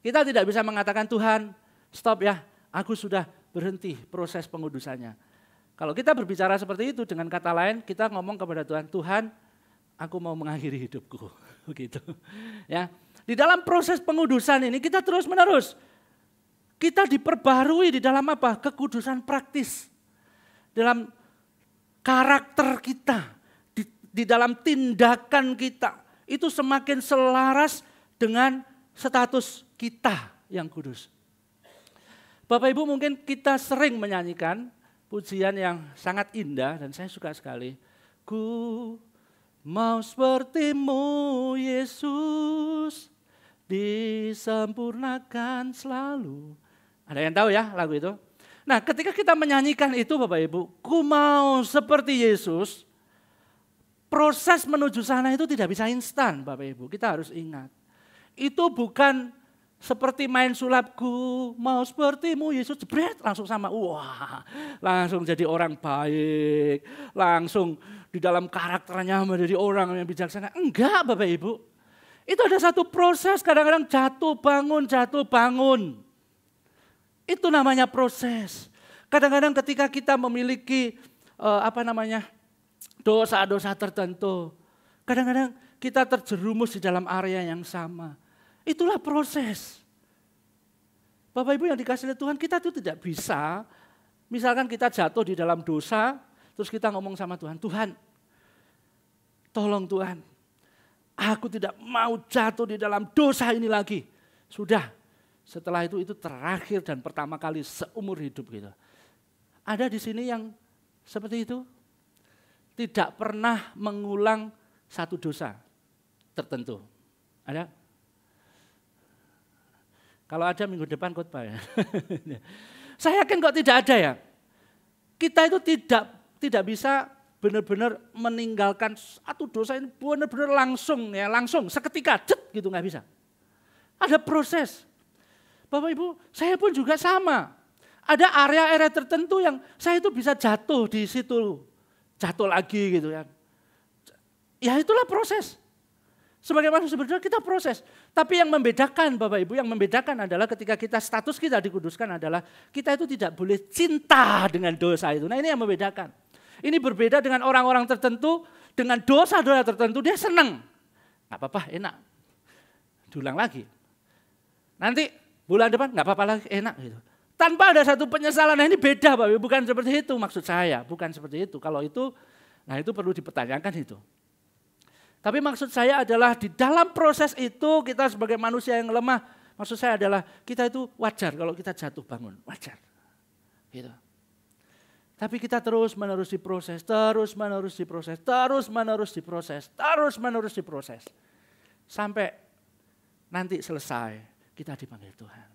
[SPEAKER 4] Kita tidak bisa mengatakan Tuhan, stop ya, aku sudah berhenti proses pengudusannya. Kalau kita berbicara seperti itu, dengan kata lain kita ngomong kepada Tuhan, Tuhan, aku mau mengakhiri hidupku. Begitu. Ya. Di dalam proses pengudusan ini kita terus-menerus, kita diperbarui di dalam apa? Kekudusan praktis. Dalam karakter kita, di dalam tindakan kita, itu semakin selaras dengan status kita yang kudus. Bapak Ibu, mungkin kita sering menyanyikan pujian yang sangat indah dan saya suka sekali. Ku mau seperti-Mu Yesus, disempurnakan selalu. Ada yang tahu ya lagu itu? Nah, ketika kita menyanyikan itu Bapak Ibu, ku mau seperti Yesus, proses menuju sana itu tidak bisa instan Bapak Ibu, kita harus ingat. Itu bukan seperti main sulapku, mau seperti-Mu Yesus, jebret langsung sama, wah langsung jadi orang baik, langsung di dalam karakternya menjadi orang yang bijaksana. Enggak Bapak Ibu, itu ada satu proses, kadang-kadang jatuh bangun. Itu namanya proses. Kadang-kadang ketika kita memiliki dosa-dosa tertentu, kadang-kadang kita terjerumus di dalam area yang sama. Itulah proses. Bapak Ibu yang dikasihi Tuhan, kita itu tidak bisa, misalkan kita jatuh di dalam dosa, terus kita ngomong sama Tuhan, Tuhan, tolong Tuhan, aku tidak mau jatuh di dalam dosa ini lagi. Sudah. Setelah itu terakhir dan pertama kali seumur hidup gitu. Ada di sini yang seperti itu? Tidak pernah mengulang satu dosa tertentu. Ada? Kalau ada minggu depan khotbah ya. Saya yakin kok tidak ada ya. Kita itu tidak bisa benar-benar meninggalkan satu dosa ini benar-benar langsung seketika gitu nggak bisa. Ada proses. Bapak Ibu, saya pun juga sama. Ada area-area tertentu yang saya itu bisa jatuh di situ. Jatuh lagi gitu kan. Ya itulah proses. Sebagai manusia berdua kita proses. Tapi yang membedakan Bapak Ibu, yang membedakan adalah ketika status kita dikuduskan adalah kita itu tidak boleh cinta dengan dosa itu. Nah ini yang membedakan. Ini berbeda dengan orang-orang tertentu, dengan dosa-dosa tertentu dia senang. Gak apa-apa, enak. Diulang lagi. Nanti bulan depan nggak apa-apa lagi, enak gitu. Tanpa ada satu penyesalan. Nah ini beda Bapak Ibu, bukan seperti itu maksud saya. Bukan seperti itu. Kalau itu, nah itu perlu dipertanyakan itu. Tapi maksud saya adalah di dalam proses itu kita sebagai manusia yang lemah, maksud saya adalah kita itu wajar kalau kita jatuh bangun. Wajar. Gitu. Tapi kita terus-menerus diproses, terus-menerus diproses. Sampai nanti selesai. Kita dipanggil Tuhan.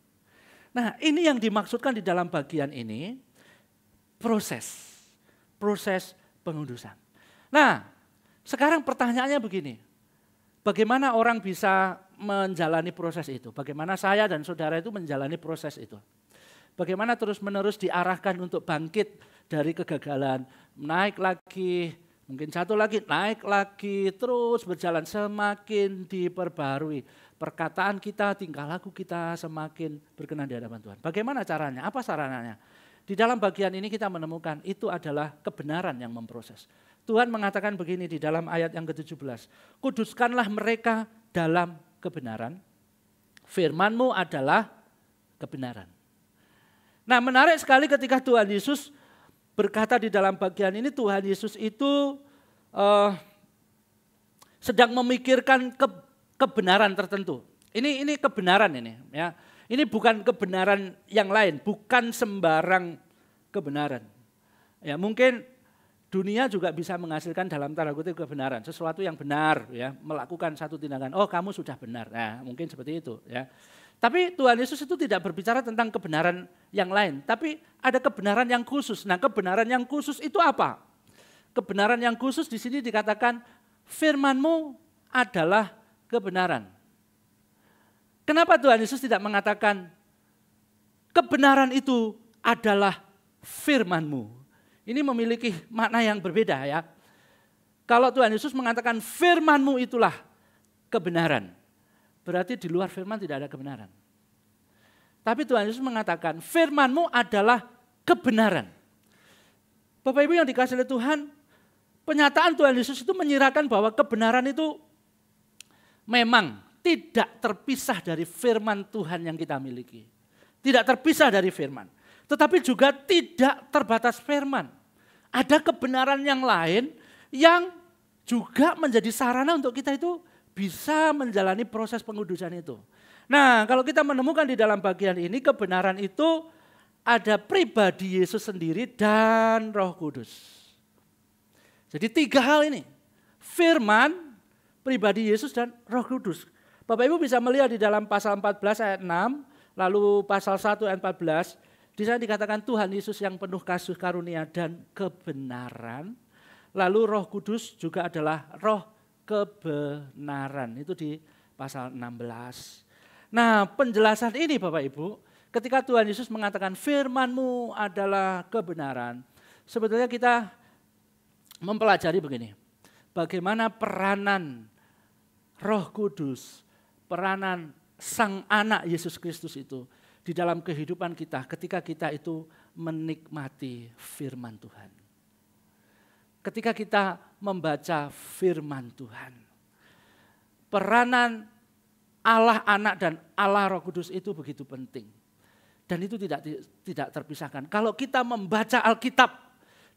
[SPEAKER 4] Nah ini yang dimaksudkan di dalam bagian ini, proses pengudusan. Nah sekarang pertanyaannya begini, bagaimana orang bisa menjalani proses itu? Bagaimana saya dan saudara itu menjalani proses itu? Bagaimana terus-menerus diarahkan untuk bangkit dari kegagalan, naik lagi, mungkin jatuh lagi, naik lagi, terus berjalan semakin diperbarui. Perkataan kita, tingkah laku kita semakin berkenan di hadapan Tuhan. Bagaimana caranya? Apa sarananya? Di dalam bagian ini kita menemukan itu adalah kebenaran yang memproses. Tuhan mengatakan begini di dalam ayat yang ke-17. Kuduskanlah mereka dalam kebenaran. Firman-Mu adalah kebenaran. Nah, menarik sekali ketika Tuhan Yesus berkata di dalam bagian ini, Tuhan Yesus itu sedang memikirkan kebenaran tertentu. Ini kebenaran ini, ya. Ini bukan kebenaran yang lain, bukan sembarang kebenaran. Ya, mungkin dunia juga bisa menghasilkan dalam tanda kutip kebenaran, sesuatu yang benar, ya, melakukan satu tindakan. Oh, kamu sudah benar. Nah, mungkin seperti itu, ya. Tapi Tuhan Yesus itu tidak berbicara tentang kebenaran yang lain, tapi ada kebenaran yang khusus. Nah, kebenaran yang khusus itu apa? Kebenaran yang khusus di sini dikatakan firman-Mu adalah kebenaran. Kenapa Tuhan Yesus tidak mengatakan kebenaran itu adalah firman-Mu? Ini memiliki makna yang berbeda, ya. Kalau Tuhan Yesus mengatakan firman-Mu itulah kebenaran, berarti di luar firman tidak ada kebenaran. Tapi Tuhan Yesus mengatakan firman-Mu adalah kebenaran. Bapak Ibu yang dikasihi oleh Tuhan, penyataan Tuhan Yesus itu menyirahkan bahwa kebenaran itu memang tidak terpisah dari firman Tuhan yang kita miliki. Tidak terpisah dari firman. Tetapi juga tidak terbatas firman. Ada kebenaran yang lain yang juga menjadi sarana untuk kita itu bisa menjalani proses pengudusan itu. Nah, kalau kita menemukan di dalam bagian ini kebenaran itu ada pribadi Yesus sendiri dan Roh Kudus. Jadi 3 hal ini. Firman, pribadi Yesus dan Roh Kudus. Bapak Ibu bisa melihat di dalam pasal 14 ayat 6, lalu pasal 1 ayat 14, di sana dikatakan Tuhan Yesus yang penuh kasih karunia dan kebenaran. Lalu Roh Kudus juga adalah roh kebenaran. Itu di pasal 16. Nah, penjelasan ini Bapak Ibu, ketika Tuhan Yesus mengatakan firman-Mu adalah kebenaran, sebetulnya kita mempelajari begini. Bagaimana peranan Roh Kudus, peranan Sang Anak Yesus Kristus itu di dalam kehidupan kita ketika kita itu menikmati firman Tuhan. Ketika kita membaca firman Tuhan. Peranan Allah Anak dan Allah Roh Kudus itu begitu penting. Dan itu tidak terpisahkan. Kalau kita membaca Alkitab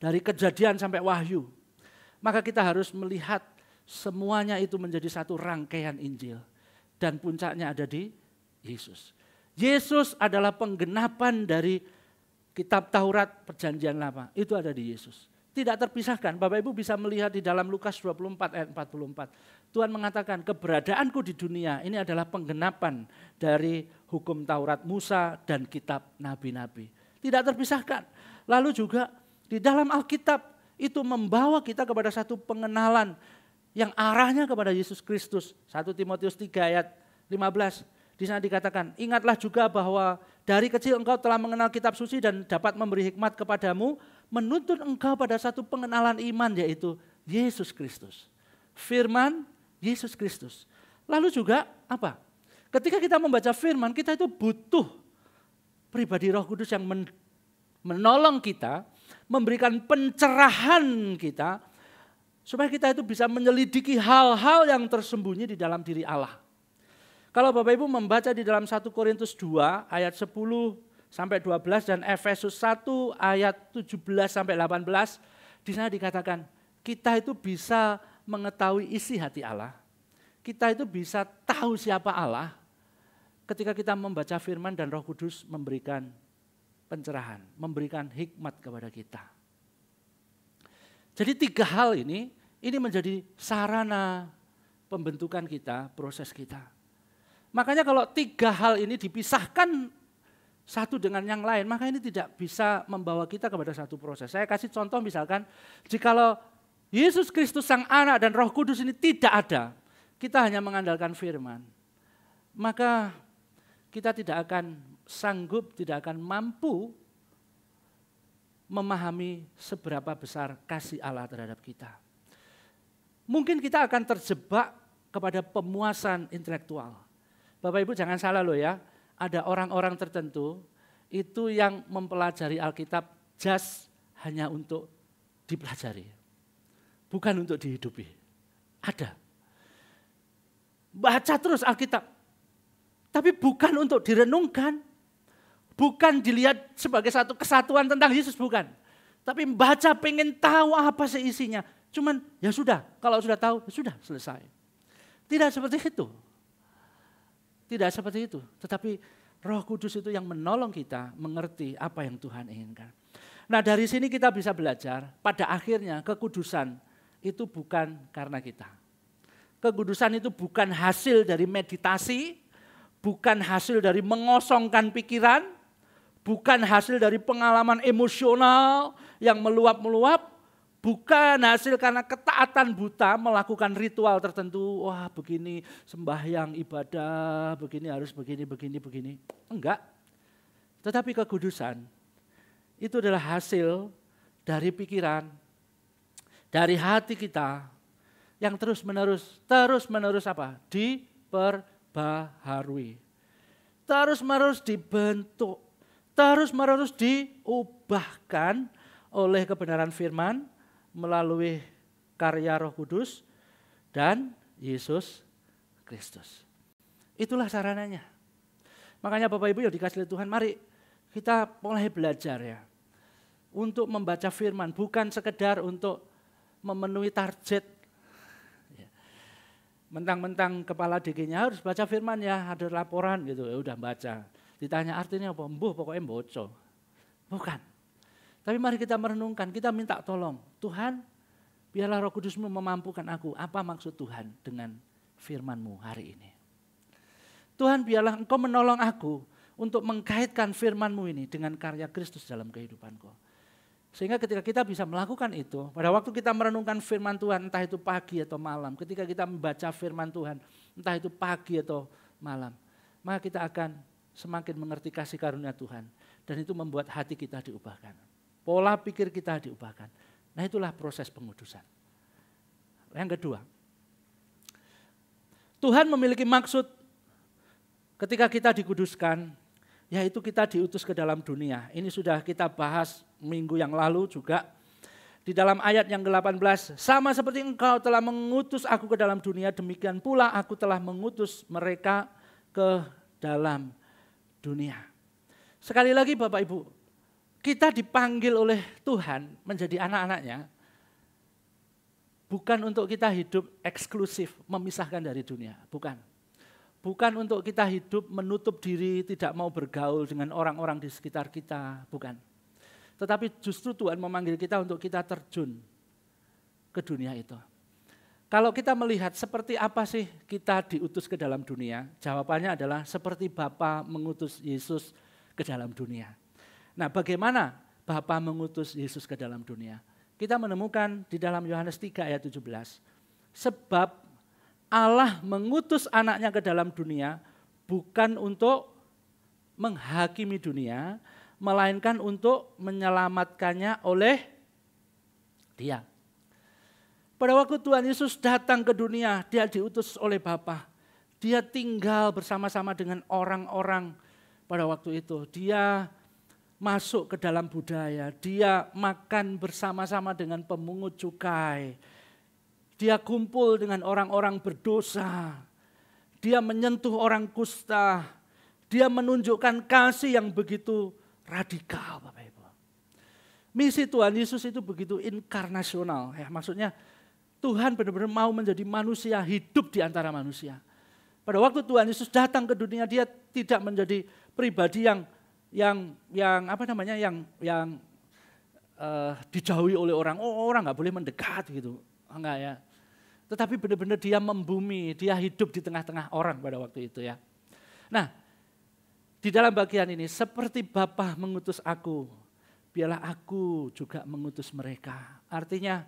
[SPEAKER 4] dari Kejadian sampai Wahyu, maka kita harus melihat semuanya itu menjadi satu rangkaian Injil. Dan puncaknya ada di Yesus. Yesus adalah penggenapan dari kitab Taurat Perjanjian Lama. Itu ada di Yesus. Tidak terpisahkan. Bapak Ibu bisa melihat di dalam Lukas 24 ayat 44. Tuhan mengatakan keberadaanku di dunia ini adalah penggenapan dari hukum Taurat Musa dan kitab nabi-nabi. Tidak terpisahkan. Lalu juga di dalam Alkitab itu membawa kita kepada satu pengenalan yang arahnya kepada Yesus Kristus. 1 Timotius 3 ayat 15. Di sana dikatakan, ingatlah juga bahwa dari kecil engkau telah mengenal kitab suci dan dapat memberi hikmat kepadamu, menuntun engkau pada satu pengenalan iman yaitu Yesus Kristus. Firman Yesus Kristus. Lalu juga apa? Ketika kita membaca firman, kita itu butuh pribadi Roh Kudus yang menolong kita, memberikan pencerahan kita, supaya kita itu bisa menyelidiki hal-hal yang tersembunyi di dalam diri Allah. Kalau Bapak Ibu membaca di dalam 1 Korintus 2 ayat 10 sampai 12 dan Efesus 1 ayat 17 sampai 18, di sana dikatakan kita itu bisa mengetahui isi hati Allah. Kita itu bisa tahu siapa Allah ketika kita membaca firman dan Roh Kudus memberikan pencerahan, memberikan hikmat kepada kita. Jadi 3 hal ini menjadi sarana pembentukan kita, proses kita. Makanya kalau 3 hal ini dipisahkan satu dengan yang lain, maka ini tidak bisa membawa kita kepada satu proses. Saya kasih contoh misalkan, jikalau Yesus Kristus Sang Anak dan Roh Kudus ini tidak ada, kita hanya mengandalkan firman. maka kita tidak akan sanggup, tidak akan mampu memahami seberapa besar kasih Allah terhadap kita. Mungkin kita akan terjebak kepada pemuasan intelektual. Bapak Ibu jangan salah loh ya, ada orang-orang tertentu itu yang mempelajari Alkitab just hanya untuk dipelajari, bukan untuk dihidupi. Ada. Baca terus Alkitab, tapi bukan untuk direnungkan, bukan dilihat sebagai satu kesatuan tentang Yesus, bukan. Tapi baca pengen tahu apa sih isinya. Cuman ya sudah, kalau sudah tahu ya sudah selesai. Tidak seperti itu. Tidak seperti itu, tetapi Roh Kudus itu yang menolong kita mengerti apa yang Tuhan inginkan. Nah dari sini kita bisa belajar, pada akhirnya kekudusan itu bukan karena kita. Kekudusan itu bukan hasil dari meditasi, bukan hasil dari mengosongkan pikiran, bukan hasil dari pengalaman emosional yang meluap-meluap, bukan hasil karena ketaatan buta melakukan ritual tertentu. Wah begini sembahyang ibadah, begini harus begini. Enggak. Tetapi kekudusan itu adalah hasil dari pikiran, dari hati kita yang terus menerus apa? Diperbaharui. Terus menerus dibentuk. Terus menerus diubahkan oleh kebenaran firman melalui karya Roh Kudus dan Yesus Kristus. Itulah sarananya. Makanya Bapak Ibu yang dikasihi Tuhan, mari kita mulai belajar ya. Untuk membaca firman, bukan sekedar untuk memenuhi target. Mentang-mentang kepala DG-nya harus baca firman ya, ada laporan gitu, ya udah baca. Ditanya artinya apa? Mbuh pokoknya mboco. Bukan. Tapi mari kita merenungkan, kita minta tolong. Tuhan, biarlah Roh Kudus-Mu memampukan aku. Apa maksud Tuhan dengan firman-Mu hari ini? Tuhan, biarlah Engkau menolong aku untuk mengkaitkan firman-Mu ini dengan karya Kristus dalam kehidupanku. Sehingga ketika kita bisa melakukan itu, pada waktu kita merenungkan firman Tuhan, entah itu pagi atau malam, ketika kita membaca firman Tuhan, entah itu pagi atau malam, maka kita akan semakin mengerti kasih karunia Tuhan. Dan itu membuat hati kita diubahkan. Pola pikir kita diubahkan. Nah itulah proses pengudusan. Yang kedua, Tuhan memiliki maksud ketika kita dikuduskan, yaitu kita diutus ke dalam dunia. Ini sudah kita bahas minggu yang lalu juga. Di dalam ayat yang ke-18, sama seperti Engkau telah mengutus aku ke dalam dunia, demikian pula aku telah mengutus mereka ke dalam dunia. Sekali lagi Bapak Ibu, kita dipanggil oleh Tuhan menjadi anak-anaknya, bukan untuk kita hidup eksklusif, memisahkan dari dunia, bukan. Bukan untuk kita hidup menutup diri, tidak mau bergaul dengan orang-orang di sekitar kita, bukan. Tetapi justru Tuhan memanggil kita untuk kita terjun ke dunia itu. Kalau kita melihat seperti apa sih kita diutus ke dalam dunia, jawabannya adalah seperti Bapa mengutus Yesus ke dalam dunia. Nah bagaimana Bapa mengutus Yesus ke dalam dunia? Kita menemukan di dalam Yohanes 3 ayat 17. Sebab Allah mengutus anaknya ke dalam dunia bukan untuk menghakimi dunia, melainkan untuk menyelamatkannya oleh Dia. Pada waktu Tuhan Yesus datang ke dunia, Dia diutus oleh Bapa. Dia tinggal bersama-sama dengan orang-orang pada waktu itu. Dia masuk ke dalam budaya, dia makan bersama-sama dengan pemungut cukai, dia kumpul dengan orang-orang berdosa, dia menyentuh orang kusta, dia menunjukkan kasih yang begitu radikal Bapak Ibu. Misi Tuhan Yesus itu begitu inkarnasional, ya, maksudnya Tuhan benar-benar mau menjadi manusia, hidup di antara manusia. Pada waktu Tuhan Yesus datang ke dunia, dia tidak menjadi pribadi yang dijauhi oleh orang, orang nggak boleh mendekat gitu, enggak ya. Tetapi benar-benar dia membumi, dia hidup di tengah-tengah orang pada waktu itu ya. Nah, di dalam bagian ini seperti Bapa mengutus aku, biarlah aku juga mengutus mereka. Artinya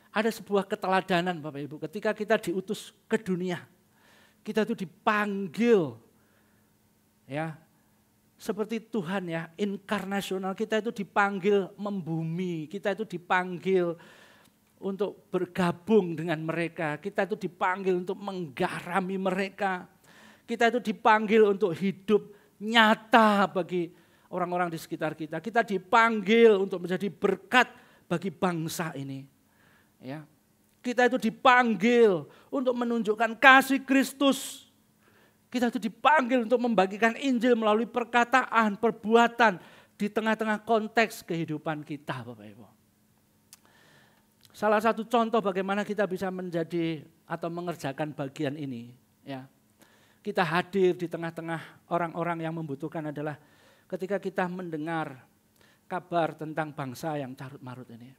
[SPEAKER 4] ada sebuah keteladanan Bapak Ibu, ketika kita diutus ke dunia, Kita itu dipanggil, ya, seperti Tuhan ya, inkarnasional. Kita itu dipanggil membumi, kita itu dipanggil untuk bergabung dengan mereka. Kita itu dipanggil untuk menggarami mereka. Kita itu dipanggil untuk hidup nyata bagi orang-orang di sekitar kita. Kita dipanggil untuk menjadi berkat bagi bangsa ini. Ya. Kita itu dipanggil untuk menunjukkan kasih Kristus. Kita itu dipanggil untuk membagikan Injil melalui perkataan, perbuatan di tengah-tengah konteks kehidupan kita, Bapak Ibu. Salah satu contoh bagaimana kita bisa menjadi atau mengerjakan bagian ini, ya. Kita hadir di tengah-tengah orang-orang yang membutuhkan adalah ketika kita mendengar kabar tentang bangsa yang carut-marut ini.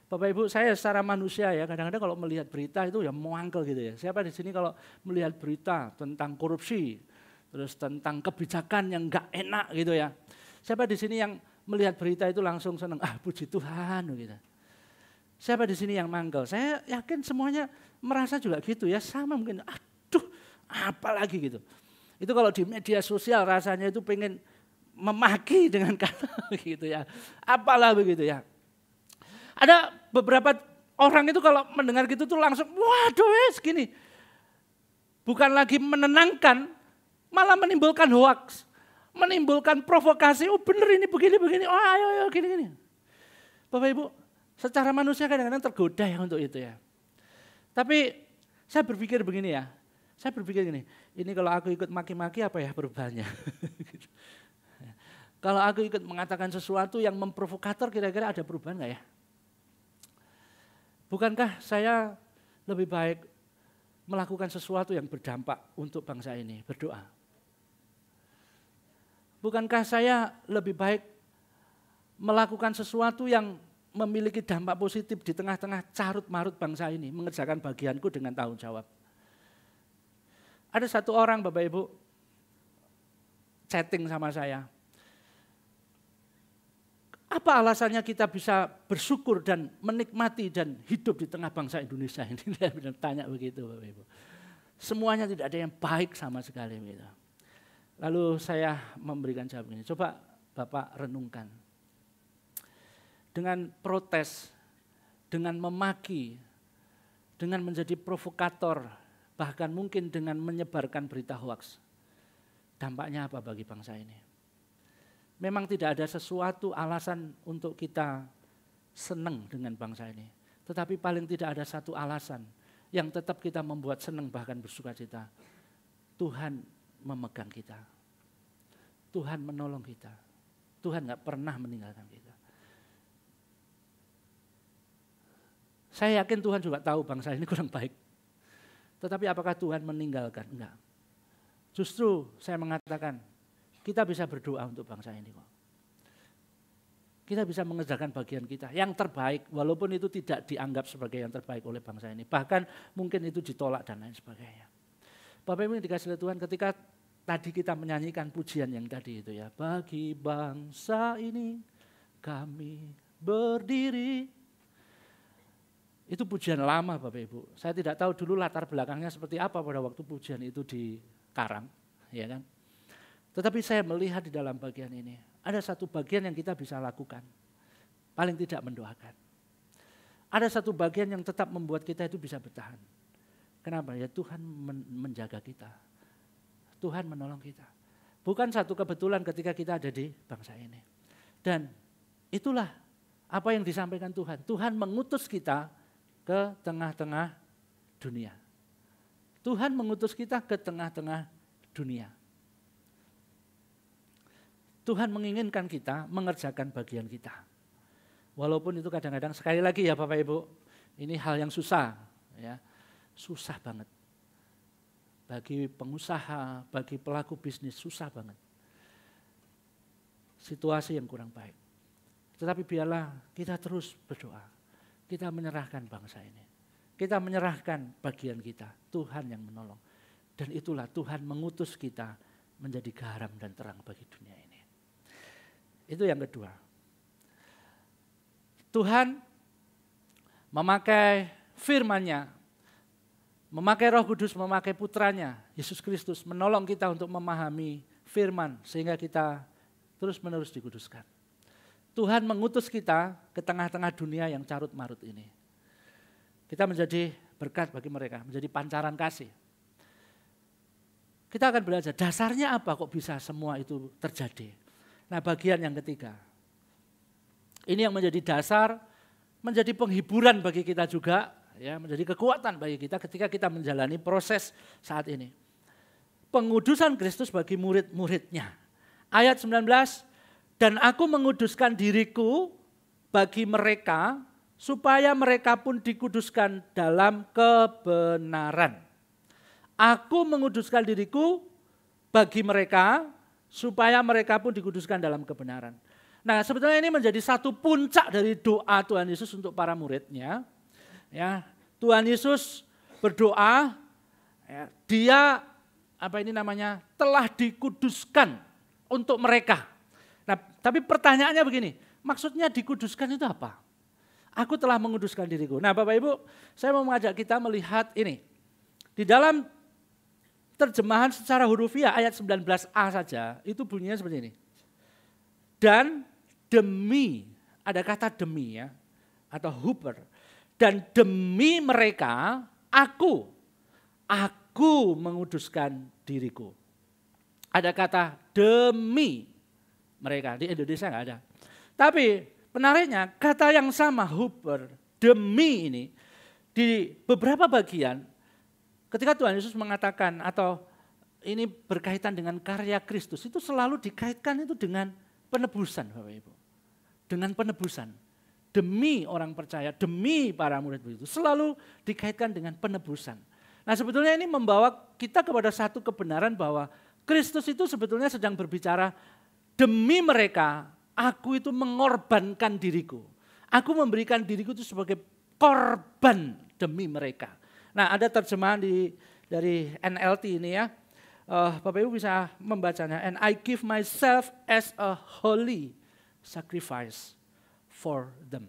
[SPEAKER 4] Bapak Ibu, saya secara manusia ya, kadang-kadang kalau melihat berita itu ya muangkel gitu ya. Siapa di sini kalau melihat berita tentang korupsi, terus tentang kebijakan yang enggak enak gitu ya. Siapa di sini yang melihat berita itu langsung senang, puji Tuhan gitu. Siapa di sini yang mangkel? Saya yakin semuanya merasa juga gitu ya, sama mungkin, aduh apalagi gitu. Itu kalau di media sosial rasanya itu pengen memaki dengan kata gitu ya, apalah begitu ya. Ada beberapa orang itu kalau mendengar gitu tuh langsung, waduh gini. Bukan lagi menenangkan, malah menimbulkan hoaks. Menimbulkan provokasi, bener ini begini, ayo gini. Bapak Ibu, secara manusia kadang-kadang tergoda ya untuk itu ya. Tapi saya berpikir begini ya, ini kalau aku ikut maki-maki apa ya perubahannya. Kalau aku ikut mengatakan sesuatu yang memprovokator kira-kira ada perubahan gak ya? Bukankah saya lebih baik melakukan sesuatu yang berdampak untuk bangsa ini, berdoa? Bukankah saya lebih baik melakukan sesuatu yang memiliki dampak positif di tengah-tengah carut-marut bangsa ini, mengerjakan bagianku dengan tanggung jawab? Ada satu orang Bapak Ibu chatting sama saya. Apa alasannya kita bisa bersyukur dan menikmati dan hidup di tengah bangsa Indonesia ini? Dia tanya begitu Bapak Ibu. Semuanya tidak ada yang baik sama sekali. Begitu. Lalu saya memberikan jawab ini, coba Bapak renungkan. Dengan protes, dengan memaki, dengan menjadi provokator, bahkan mungkin dengan menyebarkan berita hoaks. Dampaknya apa bagi bangsa ini? Memang tidak ada sesuatu alasan untuk kita senang dengan bangsa ini. Tetapi paling tidak ada satu alasan yang tetap kita membuat senang bahkan bersuka cita. Tuhan memegang kita. Tuhan menolong kita. Tuhan gak pernah meninggalkan kita. Saya yakin Tuhan juga tahu bangsa ini kurang baik. Tetapi apakah Tuhan meninggalkan? Enggak. Justru saya mengatakan, kita bisa berdoa untuk bangsa ini kok. Kita bisa mengerjakan bagian kita yang terbaik, walaupun itu tidak dianggap sebagai yang terbaik oleh bangsa ini. Bahkan mungkin itu ditolak dan lain sebagainya. Bapak Ibu dikasih oleh Tuhan, ketika tadi kita menyanyikan pujian yang tadi itu ya. Bagi bangsa ini kami berdiri. Itu pujian lama Bapak Ibu. Saya tidak tahu dulu latar belakangnya seperti apa pada waktu pujian itu dikarang. Ya kan? Tetapi saya melihat di dalam bagian ini, ada satu bagian yang kita bisa lakukan. Paling tidak mendoakan. Ada satu bagian yang tetap membuat kita itu bisa bertahan. Kenapa? Ya Tuhan menjaga kita. Tuhan menolong kita. Bukan satu kebetulan ketika kita ada di bangsa ini. Dan itulah apa yang disampaikan Tuhan. Tuhan mengutus kita ke tengah-tengah dunia. Tuhan mengutus kita ke tengah-tengah dunia. Tuhan menginginkan kita mengerjakan bagian kita. Walaupun itu kadang-kadang sekali lagi ya Bapak Ibu, ini hal yang susah, ya, susah banget. Bagi pengusaha, bagi pelaku bisnis susah banget. Situasi yang kurang baik. Tetapi biarlah kita terus berdoa. Kita menyerahkan bangsa ini. Kita menyerahkan bagian kita. Tuhan yang menolong. Dan itulah Tuhan mengutus kita menjadi garam dan terang bagi dunia ini. Itu yang kedua. Tuhan memakai firman-Nya memakai Roh Kudus, memakai putranya, Yesus Kristus, menolong kita untuk memahami firman sehingga kita terus-menerus dikuduskan. Tuhan mengutus kita ke tengah-tengah dunia yang carut marut ini. Kita menjadi berkat bagi mereka, menjadi pancaran kasih. Kita akan belajar dasarnya apa kok bisa semua itu terjadi. Nah, bagian yang ketiga. Ini yang menjadi dasar, menjadi penghiburan bagi kita juga, ya, menjadi kekuatan bagi kita ketika kita menjalani proses saat ini. Pengudusan Kristus bagi murid-muridnya. Ayat 19, dan aku menguduskan diriku bagi mereka supaya mereka pun dikuduskan dalam kebenaran. Aku menguduskan diriku bagi mereka supaya mereka pun dikuduskan dalam kebenaran. Nah, sebetulnya ini menjadi satu puncak dari doa Tuhan Yesus untuk para muridnya. Ya, Tuhan Yesus berdoa, ya, dia telah dikuduskan untuk mereka. Nah, tapi pertanyaannya begini, maksudnya dikuduskan itu apa? Aku telah menguduskan diriku. Nah, Bapak Ibu, saya mau mengajak kita melihat ini. Di dalam terjemahan secara hurufiah ayat 19a saja, itu bunyinya seperti ini. Dan demi, ada kata demi ya, atau huper. Dan demi mereka, aku menguduskan diriku. Ada kata demi mereka, di Indonesia enggak ada. Tapi menariknya kata yang sama huper, demi ini di beberapa bagian ketika Tuhan Yesus mengatakan atau ini berkaitan dengan karya Kristus itu selalu dikaitkan itu dengan penebusan Bapak Ibu. Dengan penebusan. Demi orang percaya, demi para murid itu selalu dikaitkan dengan penebusan. Nah, sebetulnya ini membawa kita kepada satu kebenaran bahwa Kristus itu sebetulnya sedang berbicara demi mereka, aku itu mengorbankan diriku. Aku memberikan diriku itu sebagai korban demi mereka. Nah, ada terjemahan dari NLT ini ya. Bapak Ibu bisa membacanya. And I give myself as a holy sacrifice for them.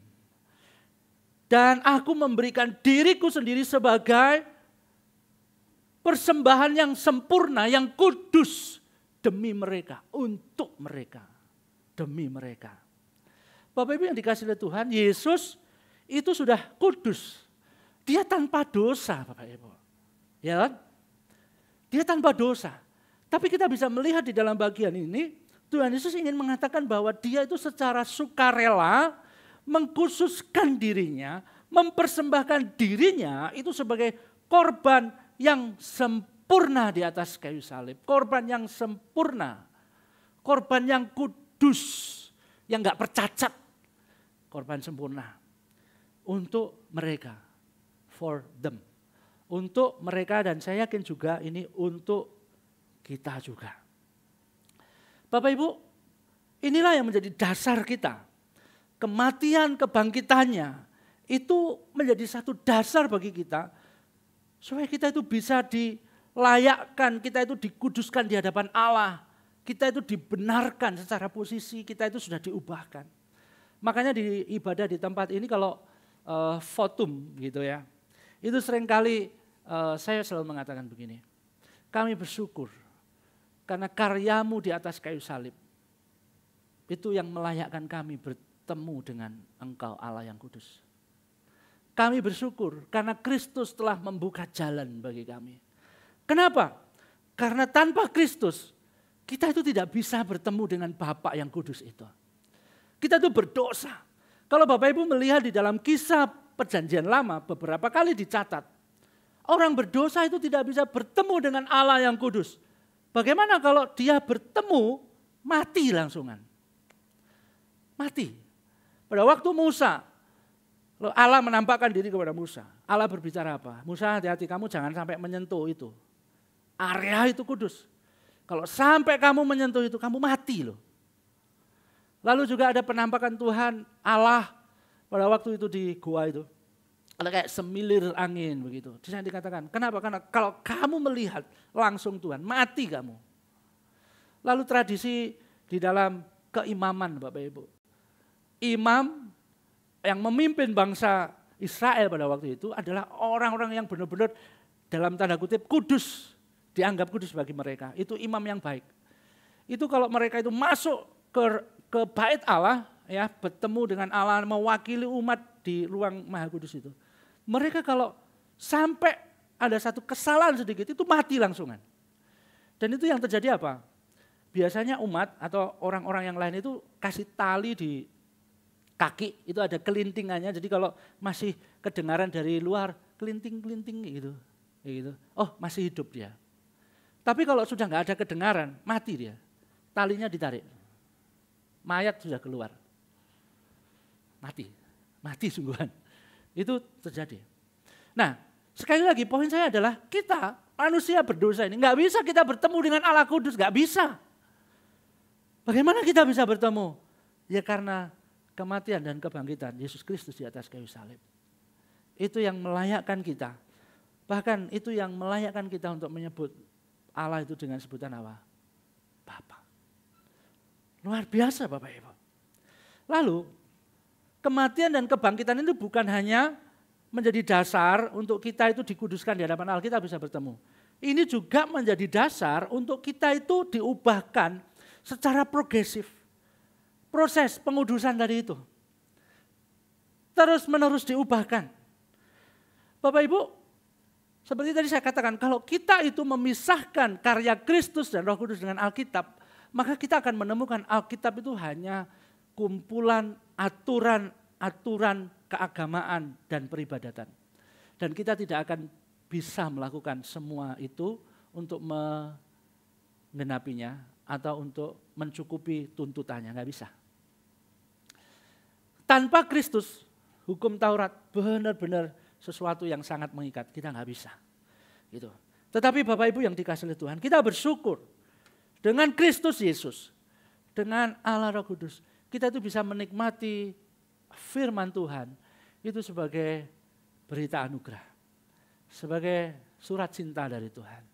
[SPEAKER 4] Dan aku memberikan diriku sendiri sebagai persembahan yang sempurna, yang kudus demi mereka, untuk mereka, demi mereka. Bapak Ibu yang dikasihi oleh Tuhan, Yesus itu sudah kudus. Dia tanpa dosa, Bapak Ibu. Ya kan? Dia tanpa dosa. Tapi kita bisa melihat di dalam bagian ini, Tuhan Yesus ingin mengatakan bahwa dia itu secara sukarela mengkhususkan dirinya, mempersembahkan dirinya itu sebagai korban yang sempurna di atas kayu salib. Korban yang sempurna. Korban yang kudus. Yang gak bercacat. Korban sempurna. Untuk mereka. For them. Untuk mereka dan saya yakin juga ini untuk kita juga. Bapak Ibu, inilah yang menjadi dasar kita. Kematian, kebangkitannya itu menjadi satu dasar bagi kita. Supaya kita itu bisa dilayakkan, kita itu dikuduskan di hadapan Allah. Kita itu dibenarkan secara posisi, kita itu sudah diubahkan. Makanya di ibadah di tempat ini kalau votum gitu ya. Itu seringkali saya selalu mengatakan begini. Kami bersyukur karena karyamu di atas kayu salib. Itu yang melayakkan kami bertemu dengan Engkau Allah yang kudus. Kami bersyukur karena Kristus telah membuka jalan bagi kami. Kenapa? Karena tanpa Kristus kita itu tidak bisa bertemu dengan Bapa yang kudus itu. Kita itu berdosa. Kalau Bapak Ibu melihat di dalam kisah Perjanjian Lama beberapa kali dicatat. Orang berdosa itu tidak bisa bertemu dengan Allah yang kudus. Bagaimana kalau dia bertemu mati langsungan? Mati. Pada waktu Musa, Allah menampakkan diri kepada Musa. Allah berbicara apa? Musa, hati-hati kamu jangan sampai menyentuh itu. Area itu kudus. Kalau sampai kamu menyentuh itu, kamu mati loh. Lalu juga ada penampakan Tuhan Allah pada waktu itu di gua itu. Ada kayak semilir angin begitu. Di sana dikatakan, kenapa? Karena kalau kamu melihat langsung Tuhan, mati kamu. Lalu tradisi di dalam keimaman Bapak Ibu. Imam yang memimpin bangsa Israel pada waktu itu adalah orang-orang yang benar-benar dalam tanda kutip kudus, dianggap kudus bagi mereka. Itu imam yang baik. Itu kalau mereka itu masuk ke bait Allah, ya, bertemu dengan Allah, mewakili umat di ruang Maha Kudus itu. Mereka kalau sampai ada satu kesalahan sedikit itu mati langsungan. Dan itu yang terjadi apa? Biasanya umat atau orang-orang yang lain itu kasih tali di kaki, itu ada kelintingannya. Jadi kalau masih kedengaran dari luar, kelinting-kelinting gitu. Oh, masih hidup dia. Tapi kalau sudah nggak ada kedengaran, mati dia. Talinya ditarik. Mayat sudah keluar. Mati sungguhan. Itu terjadi. Nah, sekali lagi poin saya adalah kita manusia berdosa ini nggak bisa kita bertemu dengan Allah Kudus, nggak bisa. Bagaimana kita bisa bertemu? Ya karena kematian dan kebangkitan Yesus Kristus di atas kayu salib. Itu yang melayakkan kita. Bahkan itu yang melayakkan kita untuk menyebut Allah itu dengan sebutan apa? Bapa. Luar biasa Bapak Ibu. Lalu kematian dan kebangkitan itu bukan hanya menjadi dasar untuk kita itu dikuduskan di hadapan Allah, kita bisa bertemu. Ini juga menjadi dasar untuk kita itu diubahkan secara progresif. Proses pengudusan tadi itu. Terus menerus diubahkan. Bapak Ibu, seperti tadi saya katakan, kalau kita itu memisahkan karya Kristus dan Roh Kudus dengan Alkitab, maka kita akan menemukan Alkitab itu hanya kumpulan aturan keagamaan dan peribadatan. Dan kita tidak akan bisa melakukan semua itu untuk menggenapinya atau untuk mencukupi tuntutannya, nggak bisa. Tanpa Kristus, hukum Taurat benar-benar sesuatu yang sangat mengikat, kita nggak bisa. Gitu. Tetapi Bapak Ibu yang dikasihi oleh Tuhan, kita bersyukur dengan Kristus Yesus, dengan Allah Roh Kudus, kita itu bisa menikmati firman Tuhan itu sebagai berita anugerah, sebagai surat cinta dari Tuhan,